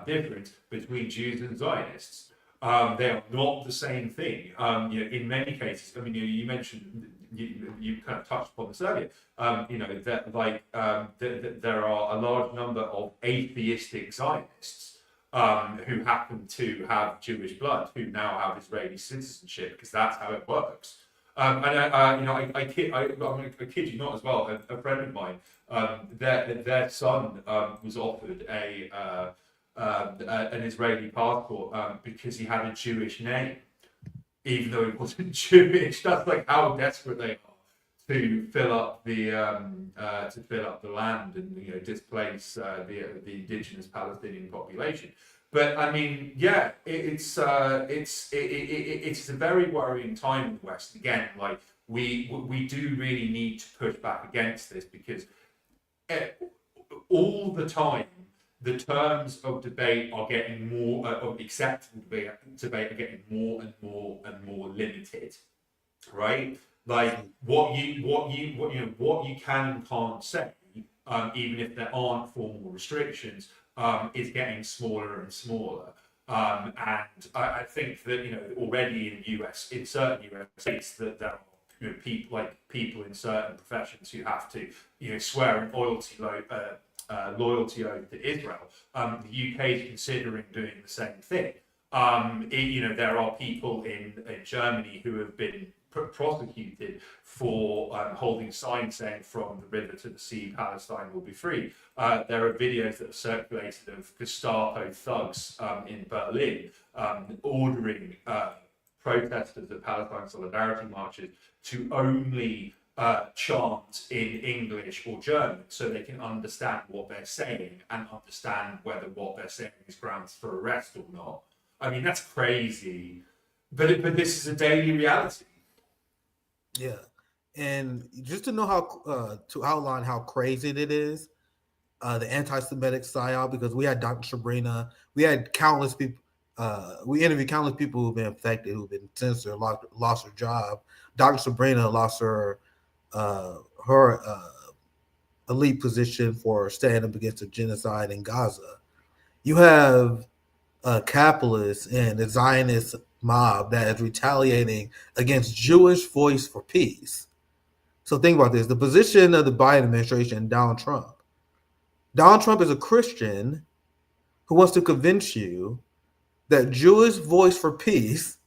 difference between Jews and Zionists. They are not the same thing. You know, in many cases, I mean, you mentioned, you kind of touched upon this earlier. You know, that like there are a large number of atheistic Zionists who happen to have Jewish blood, who now have Israeli citizenship, because that's how it works. And you know, I kid you not as well. A friend of mine, their son was offered an Israeli passport because he had a Jewish name, even though he wasn't Jewish. That's like how desperate they are to fill up the land and, you know, displace the indigenous Palestinian population. But I mean, yeah, it's a very worrying time in the West. Again, like we do really need to push back against this, because all the time the terms of debate are getting more of acceptable debate are getting more and more and more limited, right? Like what you can and can't say, even if there aren't formal restrictions, is getting smaller and smaller. And I think that, you know, already in certain US states, that there are, you know, people in certain professions who have to, you know, swear an loyalty oath to Israel. The UK is considering doing the same thing. You know, there are people in Germany who have been prosecuted for holding signs saying "From the river to the sea, Palestine will be free." There are videos that have circulated of Gestapo thugs in Berlin ordering protesters at Palestine solidarity marches to only chant in English or German so they can understand what they're saying and understand whether what they're saying is grounds for arrest or not. I mean, that's crazy, but this is a daily reality.
Yeah, and just to know how to outline how crazy it is, the anti-Semitic psyop, because we had Dr. Sabrina, we had countless people. We interviewed countless people who've been affected, who've been censored, lost their job. Dr. Sabrina lost her elite position for standing up against the genocide in Gaza. You have capitalists and the Zionist mob that is retaliating against Jewish Voice for Peace. So think about this: the position of the Biden administration, Donald Trump. Donald Trump is a Christian who wants to convince you that Jewish Voice for Peace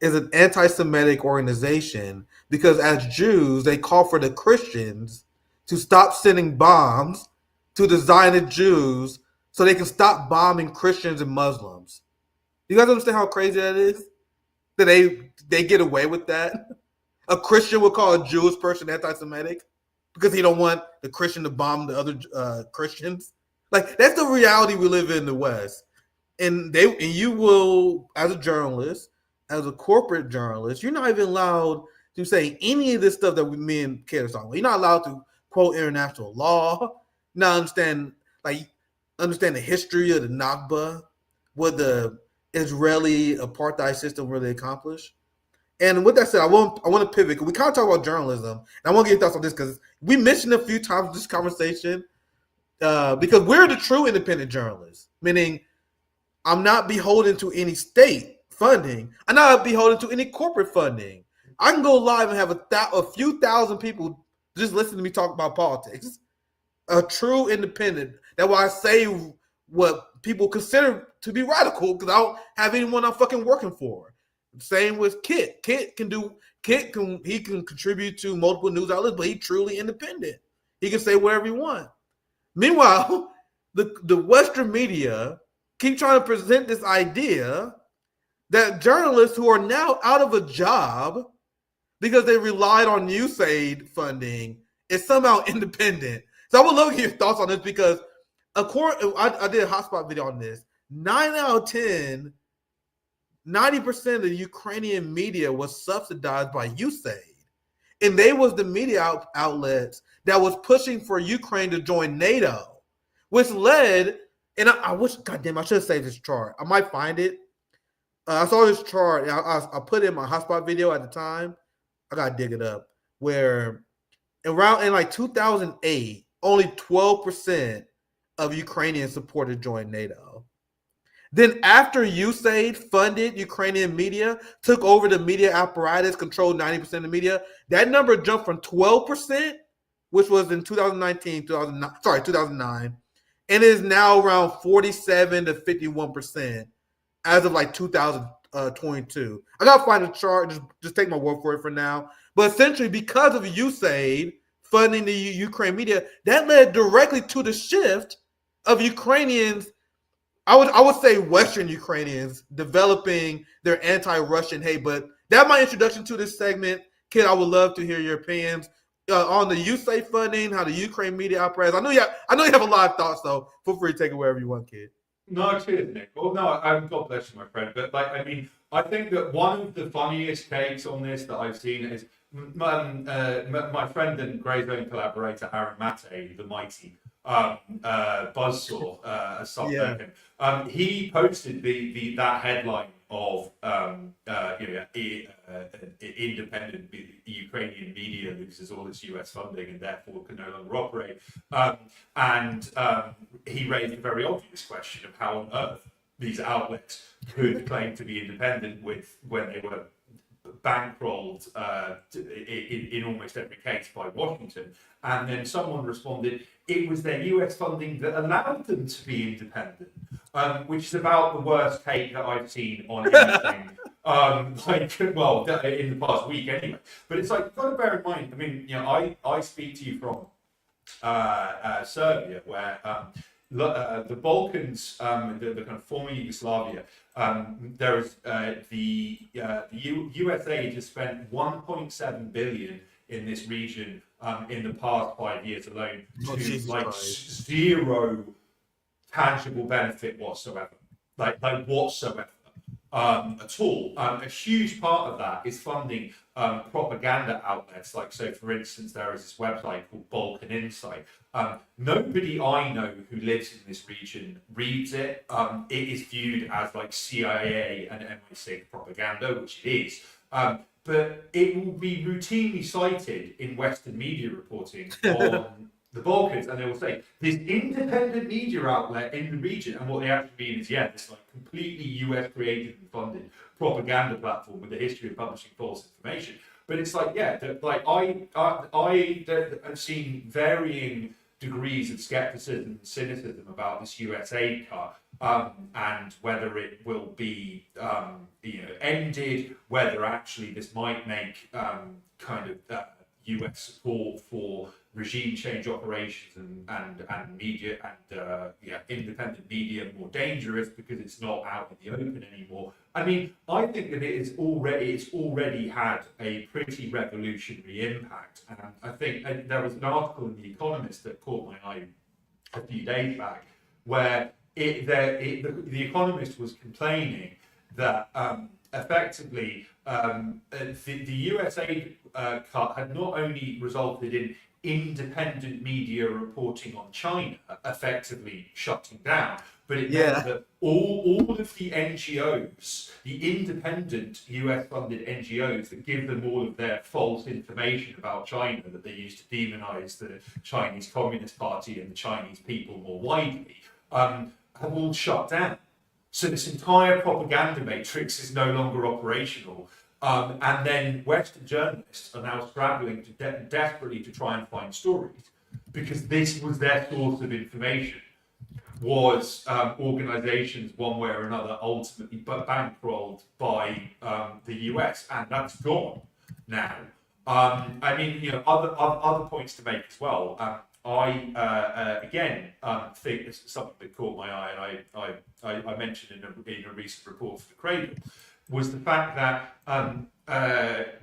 is an anti-Semitic organization because as Jews, they call for the Christians to stop sending bombs to the Zionist Jews so they can stop bombing Christians and Muslims. You guys understand how crazy that is? That they get away with that? A Christian would call a Jewish person anti-Semitic because he don't want the Christian to bomb the other Christians. Like, that's the reality we live in the West. And you will, as a journalist, as a corporate journalist, you're not even allowed to say any of this stuff that me and Kate are talking about. You're not allowed to quote international law, not understand the history of the Nakba, what the Israeli apartheid system really accomplished. And with that said, I want to pivot because we kind of talk about journalism, and I want to get your thoughts on this because we mentioned a few times in this conversation because we're the true independent journalists, meaning I'm not beholden to any state funding. I'm not beholden to any corporate funding. I can go live and have a few thousand people just listen to me talk about politics. A true independent. That's why I say what people consider to be radical because I don't have anyone I'm fucking working for. Same with Kit. Kit can contribute to multiple news outlets, but he's truly independent. He can say whatever he wants. Meanwhile, the Western media keep trying to present this idea that journalists who are now out of a job because they relied on USAID funding is somehow independent. So I would love to get your thoughts on this because I did a hotspot video on this. 9 out of 10, 90% of the Ukrainian media was subsidized by USAID. And they was the media outlets that was pushing for Ukraine to join NATO, which led, and I wish, goddamn, I should have saved this chart. I might find it. I saw this chart. And I put it in my hotspot video at the time. I got to dig it up. Where in like 2008, only 12% of Ukrainians supported join NATO. Then after USAID funded Ukrainian media, took over the media apparatus, controlled 90% of the media, that number jumped from 12%, which was in 2009, and is now around 47 to 51% as of like 2022. I got to find a chart, just take my word for it for now. But essentially, because of USAID funding the Ukraine media, that led directly to the shift of Ukrainians, I would say Western Ukrainians, developing their anti-Russian hate. But that's my introduction to this segment. Kid, I would love to hear your opinions on the USAID funding, how the Ukraine media operates. I know you have a lot of thoughts, though. Feel free to take it wherever you want, kid.
No, cheers, Nick. Well, no, God bless you, my friend. But I think that one of the funniest takes on this that I've seen is my friend and Grayzone collaborator Aaron Mate, the mighty buzzsaw, as some know him. He posted that headline of independent Ukrainian media loses all its US funding and therefore can no longer operate. And he raised a very obvious question of how on earth these outlets could claim to be independent when they were bankrolled in almost every case by Washington. And then someone responded, it was their US funding that allowed them to be independent, which is about the worst take that I've seen on anything. In the past week anyway. But it's like, you've got to bear in mind, I mean, I speak to you from Serbia, where the Balkans, the kind of former Yugoslavia, there is the USA just spent 1.7 billion in this region in the past 5 years alone to zero tangible benefit whatsoever, like whatsoever. at all. A huge part of that is funding propaganda outlets. Like, so for instance, there is this website called Balkan Insight. Nobody I know who lives in this region reads it. It is viewed as like CIA and MI6 propaganda, which it is. But it will be routinely cited in Western media reporting on the Balkans, and they will say this independent media outlet in the region, and what they actually mean is, this like completely US created and funded propaganda platform with a history of publishing false information. But it's like, I've seen varying degrees of skepticism and cynicism about this US aid cut, and whether it will be ended, whether actually this might make US support for regime change operations and media and independent media more dangerous because it's not out in the open anymore. I mean, I think that it's already had a pretty revolutionary impact, and I think there was an article in The Economist that caught my eye a few days back where the Economist was complaining that effectively the US aid cut had not only resulted in independent media reporting on China effectively shutting down, but it meant that all of the NGOs, the independent US-funded NGOs that give them all of their false information about China that they use to demonize the Chinese Communist Party and the Chinese people more widely, have all shut down. So this entire propaganda matrix is no longer operational. And then Western journalists are now scrambling to desperately to try and find stories, because this was their source of information, was organizations one way or another ultimately bankrolled by the US, and that's gone now. I mean, other points to make as well. I think this is something that caught my eye, and I mentioned in a recent report for the Cradle, was the fact that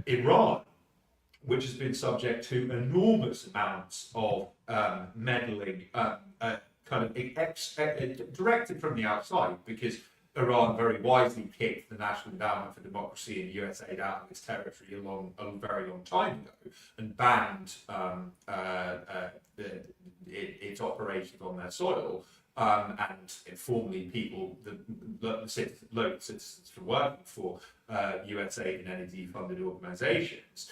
Iran, which has been subject to enormous amounts of meddling, directed from the outside, because Iran very wisely kicked the National Endowment for Democracy and USAID out of its territory a very long time ago, and banned its operations on their soil, and informally people, the local citizens from working for USAID and NED-funded organizations.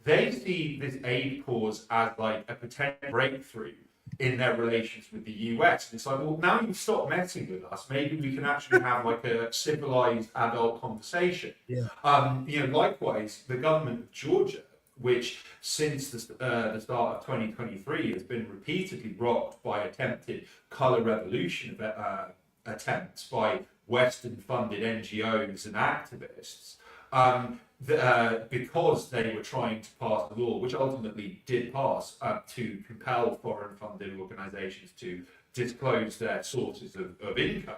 They see this aid pause as like a potential breakthrough in their relations with the US. And it's like, well, now you've stopped messing with us, maybe we can actually have like a civilized adult conversation. Likewise, the government of Georgia, which since the start of 2023 has been repeatedly rocked by attempted color revolution attempts by Western-funded NGOs and activists, because they were trying to pass a law, which ultimately did pass, to compel foreign-funded organizations to disclose their sources of income.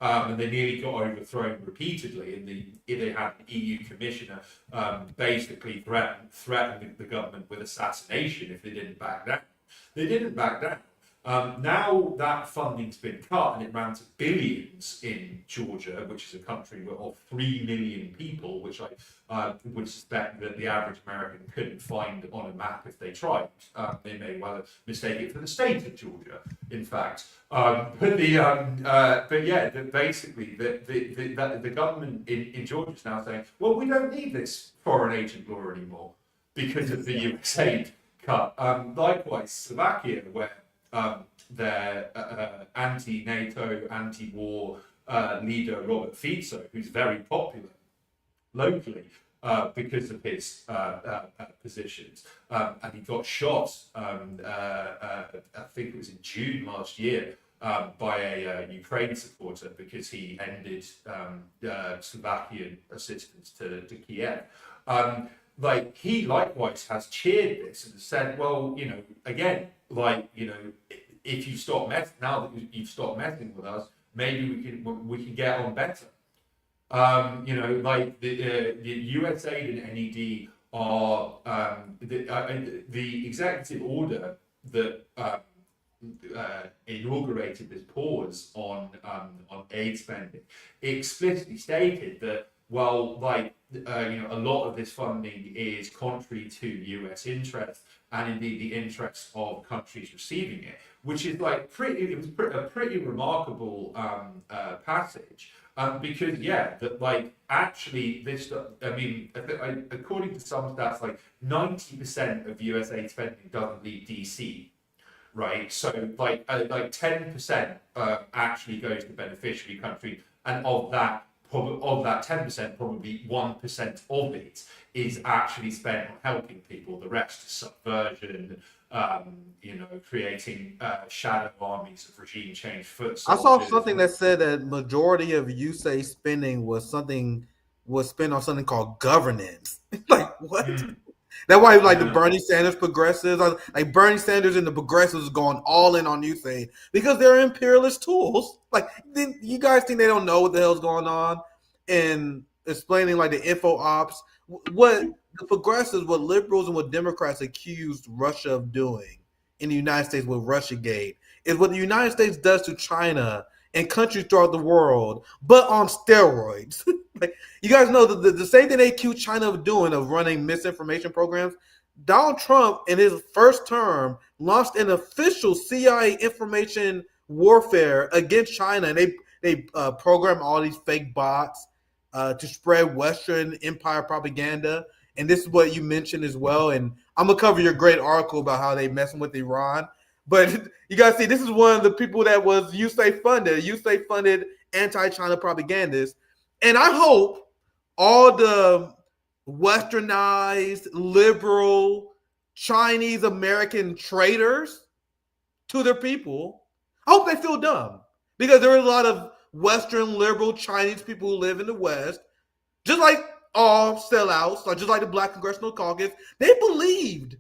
And they nearly got overthrown repeatedly, and they had an EU commissioner basically threaten the government with assassination if they didn't back down. They didn't back down. Now that funding's been cut, and it ran to billions in Georgia, which is a country of 3 million people, which I would suspect that the average American couldn't find on a map if they tried. They may well mistake it for the state of Georgia, in fact. Basically, the government in Georgia is now saying, well, we don't need this foreign agent law anymore because of the USAID cut. Likewise, Slovakia, where their anti-NATO, anti-war leader Robert Fico, who's very popular locally because of his positions, and he got shot, I think it was in June last year, by a Ukraine supporter because he ended Slovakian assistance to Kiev. He likewise has cheered this and said, well, again, if you stop now that you've stopped messing with us, maybe we can get on better. The USAID and NED are the executive order that inaugurated this pause on aid spending, it explicitly stated that, well, like, a lot of this funding is contrary to US interest and indeed the interests of countries receiving it, which is like a pretty remarkable passage. Because that like actually this, I mean, according to some stats, like 90% of US aid spending doesn't leave DC, right? So like 10% actually goes to beneficiary country, and of that 10%, probably 1% of it is actually spent on helping people. The rest is subversion, creating shadow armies of regime change foot
I saw
soldiers.
something that said that majority of USAID spending was spent on something called governance. Like what? That's why like the Bernie Sanders progressives, like Bernie Sanders and the progressives going all in on USAID because they're imperialist tools. Like, you guys think they don't know what the hell's going on? And explaining like the info ops, what the progressives, what liberals and what Democrats accused Russia of doing in the United States with Russiagate is what the United States does to China and countries throughout the world, but on steroids. Like, you guys know the same thing they accuse China of doing, of running misinformation programs. Donald Trump, in his first term, launched an official CIA information warfare against China, and they program all these fake bots to spread Western empire propaganda. And this is what you mentioned as well. And I'm gonna cover your great article about how they messing with Iran. But you guys see, this is one of the people that was USAID funded anti-China propagandists. And I hope all the westernized, liberal, Chinese American traitors to their people, I hope they feel dumb. Because there are a lot of Western, liberal, Chinese people who live in the West, just like all sellouts, just like the Black Congressional Caucus, they believed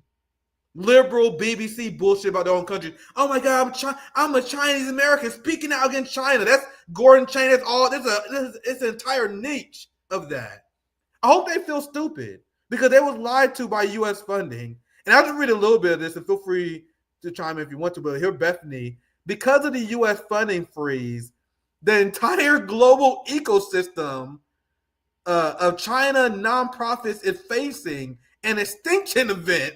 liberal BBC bullshit about their own country. Oh my God, I'm a Chinese American speaking out against China. That's Gordon Chang. That's all. It's an entire niche of that. I hope they feel stupid because they was lied to by U.S. funding. And I'll just read a little bit of this, and feel free to chime in if you want to. But here, Bethany, because of the U.S. funding freeze, the entire global ecosystem of China nonprofits is facing an extinction event.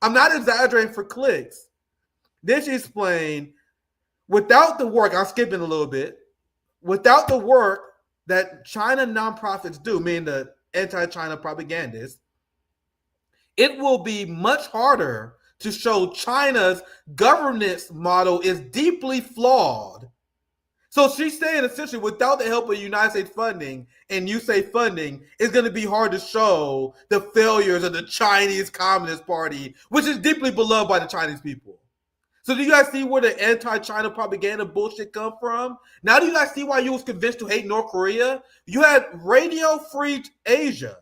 I'm not exaggerating for clicks. Then she explained, without the work, I'm skipping a little bit, without the work that China nonprofits do, meaning the anti-China propagandists, it will be much harder to show China's governance model is deeply flawed. So she's saying essentially, without the help of United States funding and USAID funding, it's going to be hard to show the failures of the Chinese Communist Party, which is deeply beloved by the Chinese people. So do you guys see where the anti-China propaganda bullshit come from? Now do you guys see why you was convinced to hate North Korea? You had Radio Free Asia.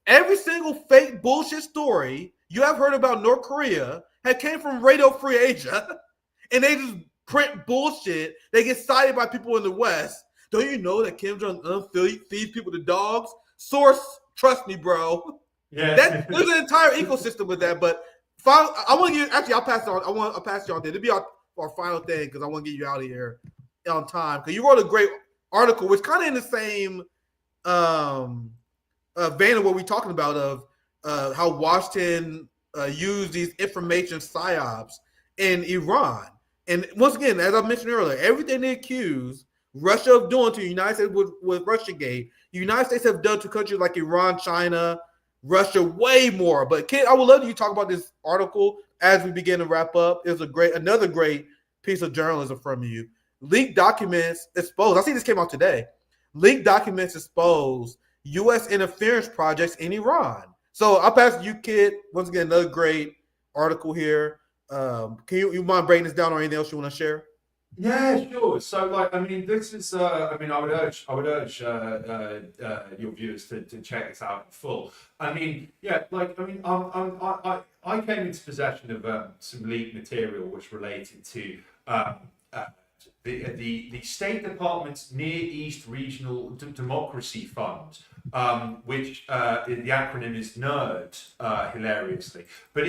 Every single fake bullshit story you have heard about North Korea had came from Radio Free Asia. And they just print bullshit. They get cited by people in the West. Don't you know that Kim Jong-un feeds people to dogs? Source, trust me, bro.
Yeah.
There's an entire ecosystem with that. But I want to give, actually, I'll pass it on. I'll pass you on there. It'll be our final thing because I want to get you out of here on time. Because you wrote a great article, which kind of in the same vein of what we're talking about, of how Washington used these information psyops in Iran. And once again, as I mentioned earlier, everything they accuse Russia of doing to the United States with Russiagate, the United States have done to countries like Iran, China, Russia way more. But Kid, I would love you to talk about this article as we begin to wrap up. It was another great piece of journalism from you. Leaked documents exposed. I see this came out today. Leaked documents exposed U.S. interference projects in Iran. So I'll pass to you, Kid. Once again, another great article here. Can you mind breaking this down or anything else you want to share?
Yeah, sure. So, this is. I would urge your viewers to check this out in full. I came into possession of some leaked material which related to the State Department's Near East Regional Democracy Fund, which the acronym is NERD, hilariously. But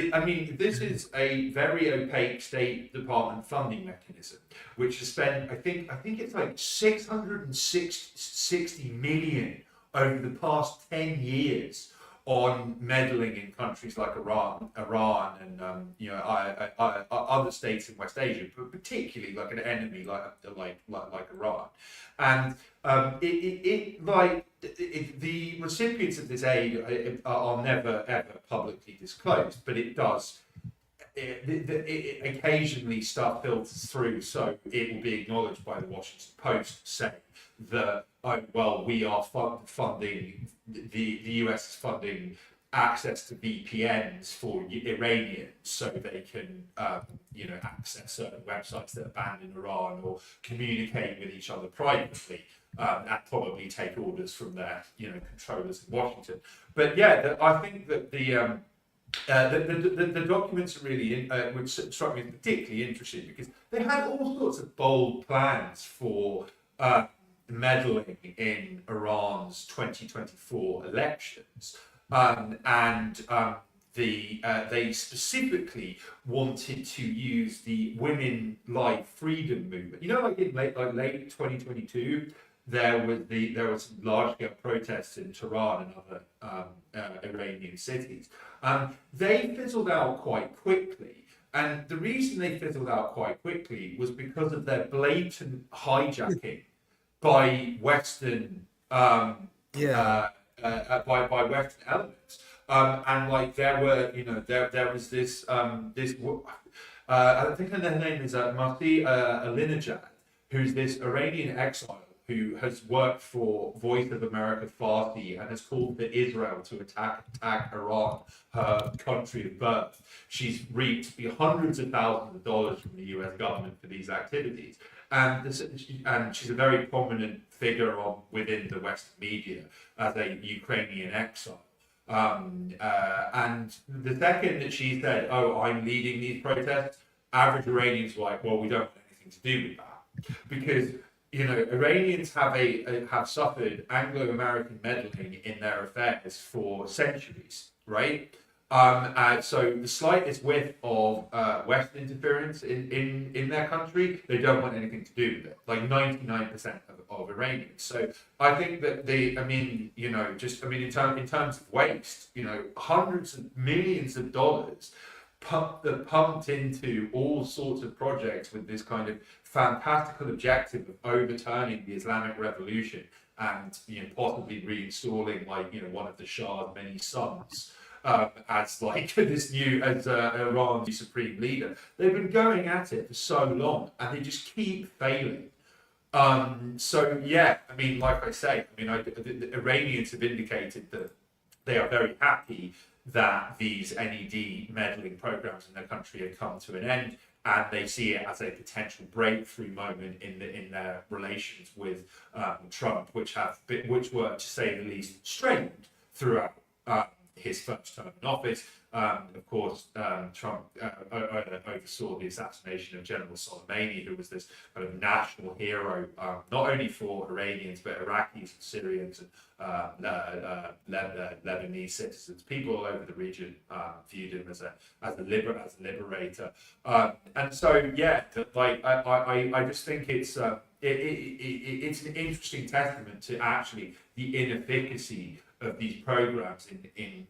this is a very opaque State Department funding mechanism, which has spent, I think it's like 660 million over the past 10 years on meddling in countries like Iran, and other states in West Asia, but particularly like an enemy like Iran. And the recipients of this aid are never ever publicly disclosed, but it does. It occasionally stuff filters through, so it will be acknowledged by the Washington Post, saying that we are funding the US is funding access to VPNs for Iranians, so they can access certain websites that are banned in Iran, or communicate with each other privately, and probably take orders from their controllers in Washington. But yeah, I think that the documents are really, which struck me as particularly interesting, because they had all sorts of bold plans for meddling in Iran's 2024 elections, they specifically wanted to use the Women Life Freedom movement. Like in late 2022. There was some large-scale protests in Tehran and other Iranian cities. They fizzled out quite quickly, and the reason they fizzled out quite quickly was because of their blatant hijacking by Western by Western elements. There was this I think her name is Mahdi Ahmadinejad, who's this Iranian exile who has worked for Voice of America Farsi and has called for Israel to attack Iran, her country of birth. She's reaped hundreds of thousands of dollars from the US government for these activities. And she's a very prominent figure within the Western media as a Ukrainian exile. And the second that she said, I'm leading these protests, average Iranians were like, well, we don't want anything to do with that. Because Iranians have suffered Anglo-American meddling in their affairs for centuries, right? So the slightest whiff of Western interference in their country, they don't want anything to do with it. Like 99% of Iranians. So I think that in terms of waste, hundreds of millions of dollars pumped into all sorts of projects with this kind of fantastical objective of overturning the Islamic Revolution and possibly reinstalling one of the Shah's many sons as Iran's supreme leader. They've been going at it for so long, and they just keep failing. Like I say, the Iranians have indicated that they are very happy that these NED meddling programs in their country have come to an end, and they see it as a potential breakthrough moment in their relations with Trump, which were, to say the least, strained throughout his first term in office. Of course, Trump oversaw the assassination of General Soleimani, who was this kind of national hero, not only for Iranians, but Iraqis and Syrians and Lebanese citizens. People all over the region viewed him as a liberator. I just think it's an interesting testament to actually the inefficacy of these programs in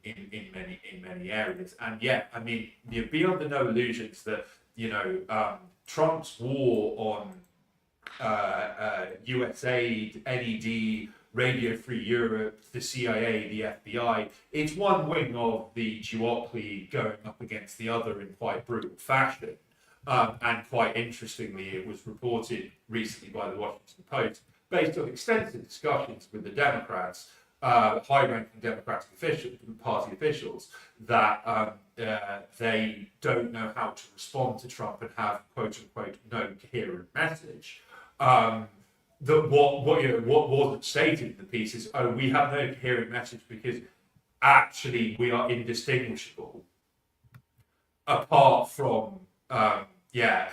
many areas. And be under no illusions that Trump's war on USAID, NED, Radio Free Europe, the CIA, the FBI, it's one wing of the duopoly going up against the other in quite brutal fashion. And quite interestingly, it was reported recently by the Washington Post, based on extensive discussions with the Democrats, high-ranking Democratic Party officials, that they don't know how to respond to Trump and have "quote-unquote" no coherent message. What wasn't stated in the piece is, we have no coherent message because actually we are indistinguishable, apart from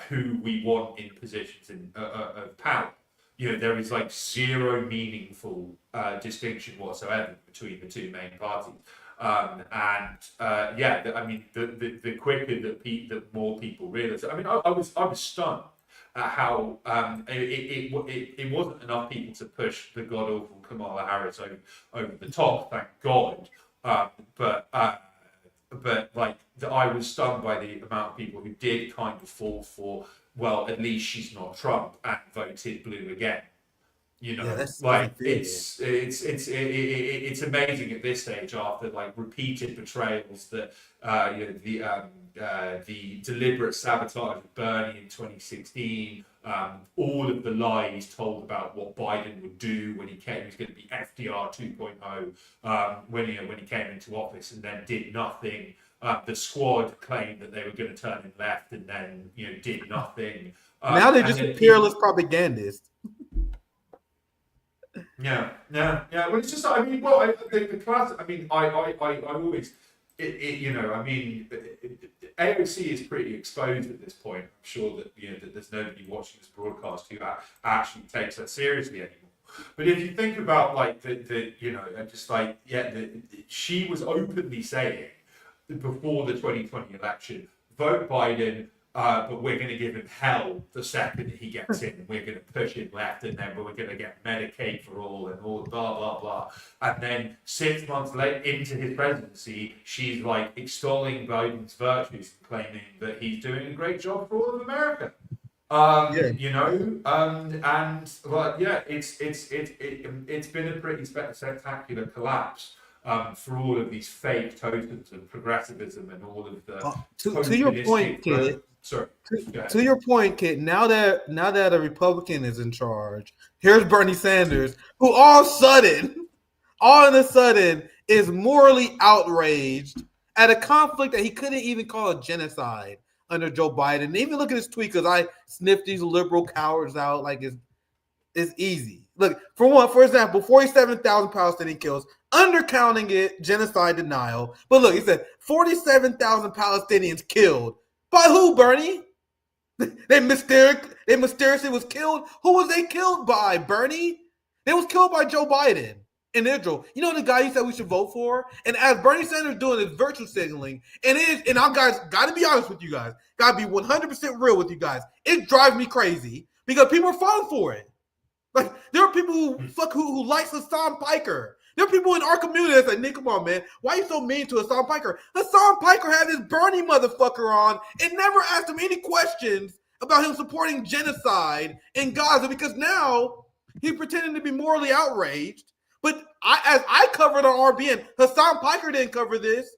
who we want in positions of power. There is like zero meaningful distinction whatsoever between the two main parties. The quicker that more people realize. I mean, I was stunned at how it wasn't enough people to push the god awful Kamala Harris over the top. Thank God. But I was stunned by the amount of people who did kind of fall for, well, at least she's not Trump, and voted blue again. It's amazing at this stage, after like repeated betrayals, that the deliberate sabotage of Bernie in 2016, all of the lies told about what Biden would do when he was going to be FDR 2.0 when he came into office, and then did nothing. The squad claimed that they were going to turn him left, and then did nothing.
Now they're just a peerless propagandist.
Yeah. Well, it's just, I mean, well, the class. I mean, I always, AOC is pretty exposed at this point. I'm sure that that there's nobody watching this broadcast who actually takes that seriously anymore. But if you think about like she was openly saying before the 2020 election, vote Biden. But we're going to give him hell the second he gets in. We're going to push him left, and then we're going to get Medicaid for all, and all blah blah blah. And then 6 months later, into his presidency, she's like extolling Biden's virtues, claiming that he's doing a great job for all of America. It's been a pretty spectacular collapse. For all of these fake totems of progressivism and all of the
to your point, Kid.
Sorry.
To your point, Kid. Now that a Republican is in charge, here's Bernie Sanders, who all of a sudden is morally outraged at a conflict that he couldn't even call a genocide under Joe Biden. And even look at his tweet, because I sniffed these liberal cowards out like it's easy. Look, for example, 47,000 Palestinian kills, undercounting it, genocide denial. But look, he said 47,000 Palestinians killed. By who, Bernie? They mysteriously was killed. Who was they killed by, Bernie? They was killed by Joe Biden in Israel. You know the guy you said we should vote for? And as Bernie Sanders doing his virtue signaling, and I'm guys, gotta be honest with you guys, gotta be 100% real with you guys. It drives me crazy because people are falling for it. Like, there are people who like Hassan Piker. There are people in our community that say, Nick, come on, man. Why are you so mean to Hassan Piker? Hassan Piker had this Bernie motherfucker on and never asked him any questions about him supporting genocide in Gaza, because now he's pretending to be morally outraged. But as I covered on RBN, Hassan Piker didn't cover this.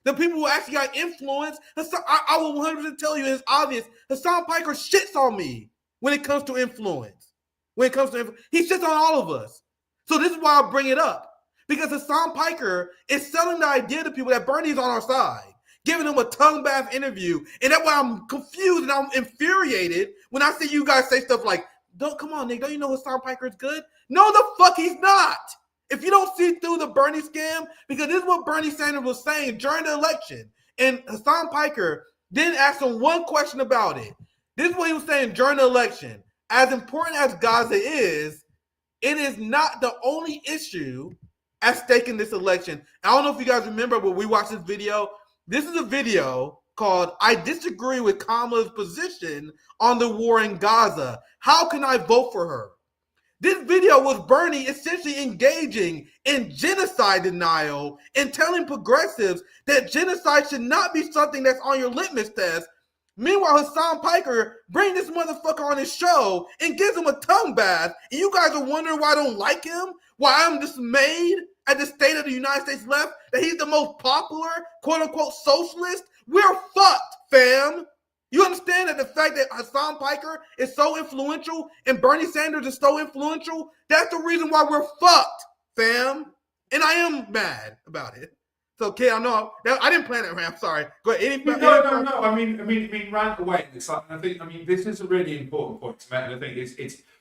The people who actually got influence, I will 100% tell you, it's obvious, Hassan Piker shits on me when it comes to influence. He shits on all of us. So this is why I bring it up. Because Hassan Piker is selling the idea to people that Bernie's on our side, giving him a tongue bath interview. And that's why I'm confused and I'm infuriated when I see you guys say stuff like, come on, Nick, don't you know Hassan Piker is good? No, the fuck he's not. If you don't see through the Bernie scam, because this is what Bernie Sanders was saying during the election. And Hassan Piker didn't ask him one question about it. This is what he was saying during the election. As important as Gaza is, it is not the only issue at stake in this election. I don't know if you guys remember, but we watched this video. This is a video called "I Disagree with Kamala's Position on the War in Gaza. How can I vote for her?" This video was Bernie essentially engaging in genocide denial and telling progressives that genocide should not be something that's on your litmus test. Meanwhile, Hassan Piker brings this motherfucker on his show and gives him a tongue bath. And you guys are wondering why I don't like him? Why I'm dismayed at the state of the United States left? That he's the most popular, quote-unquote, socialist? We're fucked, fam. You understand that the fact that Hassan Piker is so influential and Bernie Sanders is so influential, that's the reason why we're fucked, fam. And I am mad about it. So, kid, I know I didn't plan it, man. I'm sorry. Go ahead.
No. I mean, rant away. It's like, I think this is a really important point to make, and I think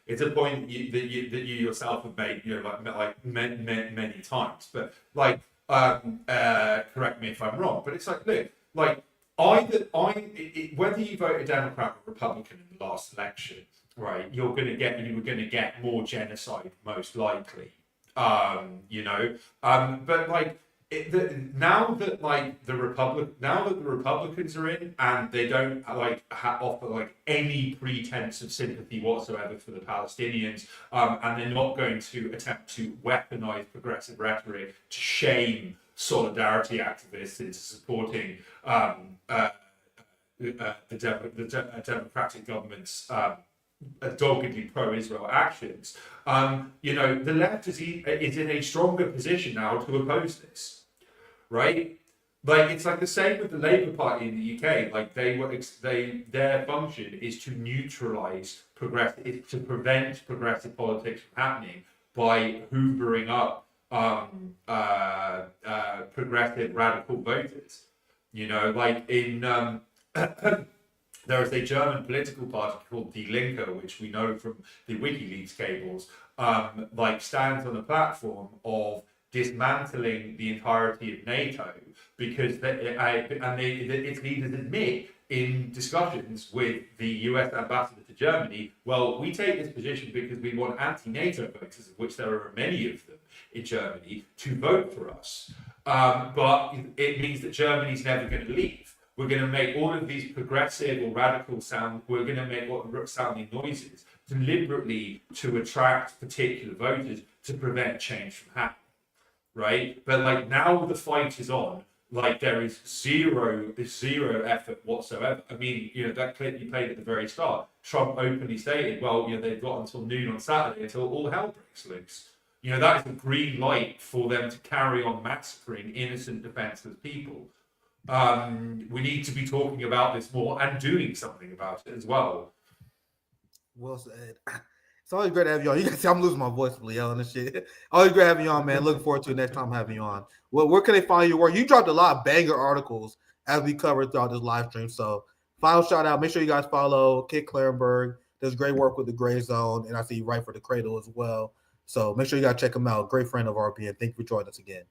it's a point that you yourself have made, like many times. But like, correct me if I'm wrong. But it's like, look, like whether you voted Democrat or Republican in the last election, right, you were going to get more genocide most likely. But like now that the Republicans are in and they don't offer like any pretense of sympathy whatsoever for the Palestinians, and they're not going to attempt to weaponize progressive rhetoric to shame solidarity activists into supporting the Democratic government's doggedly pro-Israel actions. The left is in a stronger position now to oppose this, right? Like it's like the same with the Labour Party in the UK. Like their function is to neutralise to prevent progressive politics from happening by hoovering up progressive radical voters. Like in there is a German political party called Die Linke, which we know from the WikiLeaks cables, stands on a platform of dismantling the entirety of NATO because its leaders admit in discussions with the US ambassador to Germany, well, we take this position because we want anti-NATO voters, of which there are many of them in Germany, to vote for us. But it means that Germany's never going to leave. We're going to make all of these progressive or radical we're going to make sounding noises deliberately to attract particular voters to prevent change from happening, right? But like now the fight is on, like there is zero effort whatsoever. I mean, that clip you played at the very start, Trump openly stated, well, they've got until noon on Saturday until all hell breaks loose. That is a green light for them to carry on massacring innocent, defenseless people. We need to be talking about this more and doing something about it as well.
Well said. It's always great to have you on. You can see I'm losing my voice, Leo, and shit. Always great having you on, man. Looking forward to the next time having you on. Well, where can they find your work? You dropped a lot of banger articles as we covered throughout this live stream. So, final shout out. Make sure you guys follow Kit Klarenberg. Does great work with the Grayzone, and I see you write for the Cradle as well. So make sure you guys check him out. Great friend of RBN. Thank you for joining us again.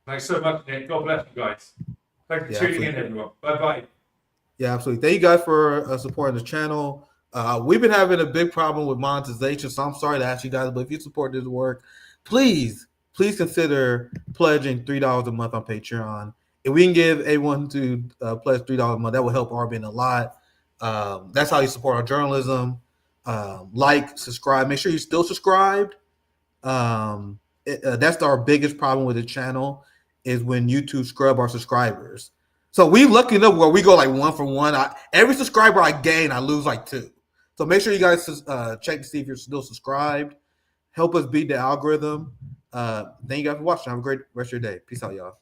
Thanks so much, Nick. God bless you guys. Thanks for tuning in, everyone. Bye-bye.
Yeah, absolutely. Thank you guys for supporting the channel. We've been having a big problem with monetization, so I'm sorry to ask you guys, but if you support this work, please consider pledging $3 a month on Patreon. If we can give A1 to pledge $3 a month, that will help RBN a lot. That's how you support our journalism. Like, subscribe. Make sure you're still subscribed. That's our biggest problem with the channel is when YouTube scrub our subscribers. So we lucky enough where we go like 1 for 1. Every subscriber I gain, I lose like 2. So make sure you guys check to see if you're still subscribed. Help us beat the algorithm. Thank you guys for watching. Have a great rest of your day. Peace out, y'all.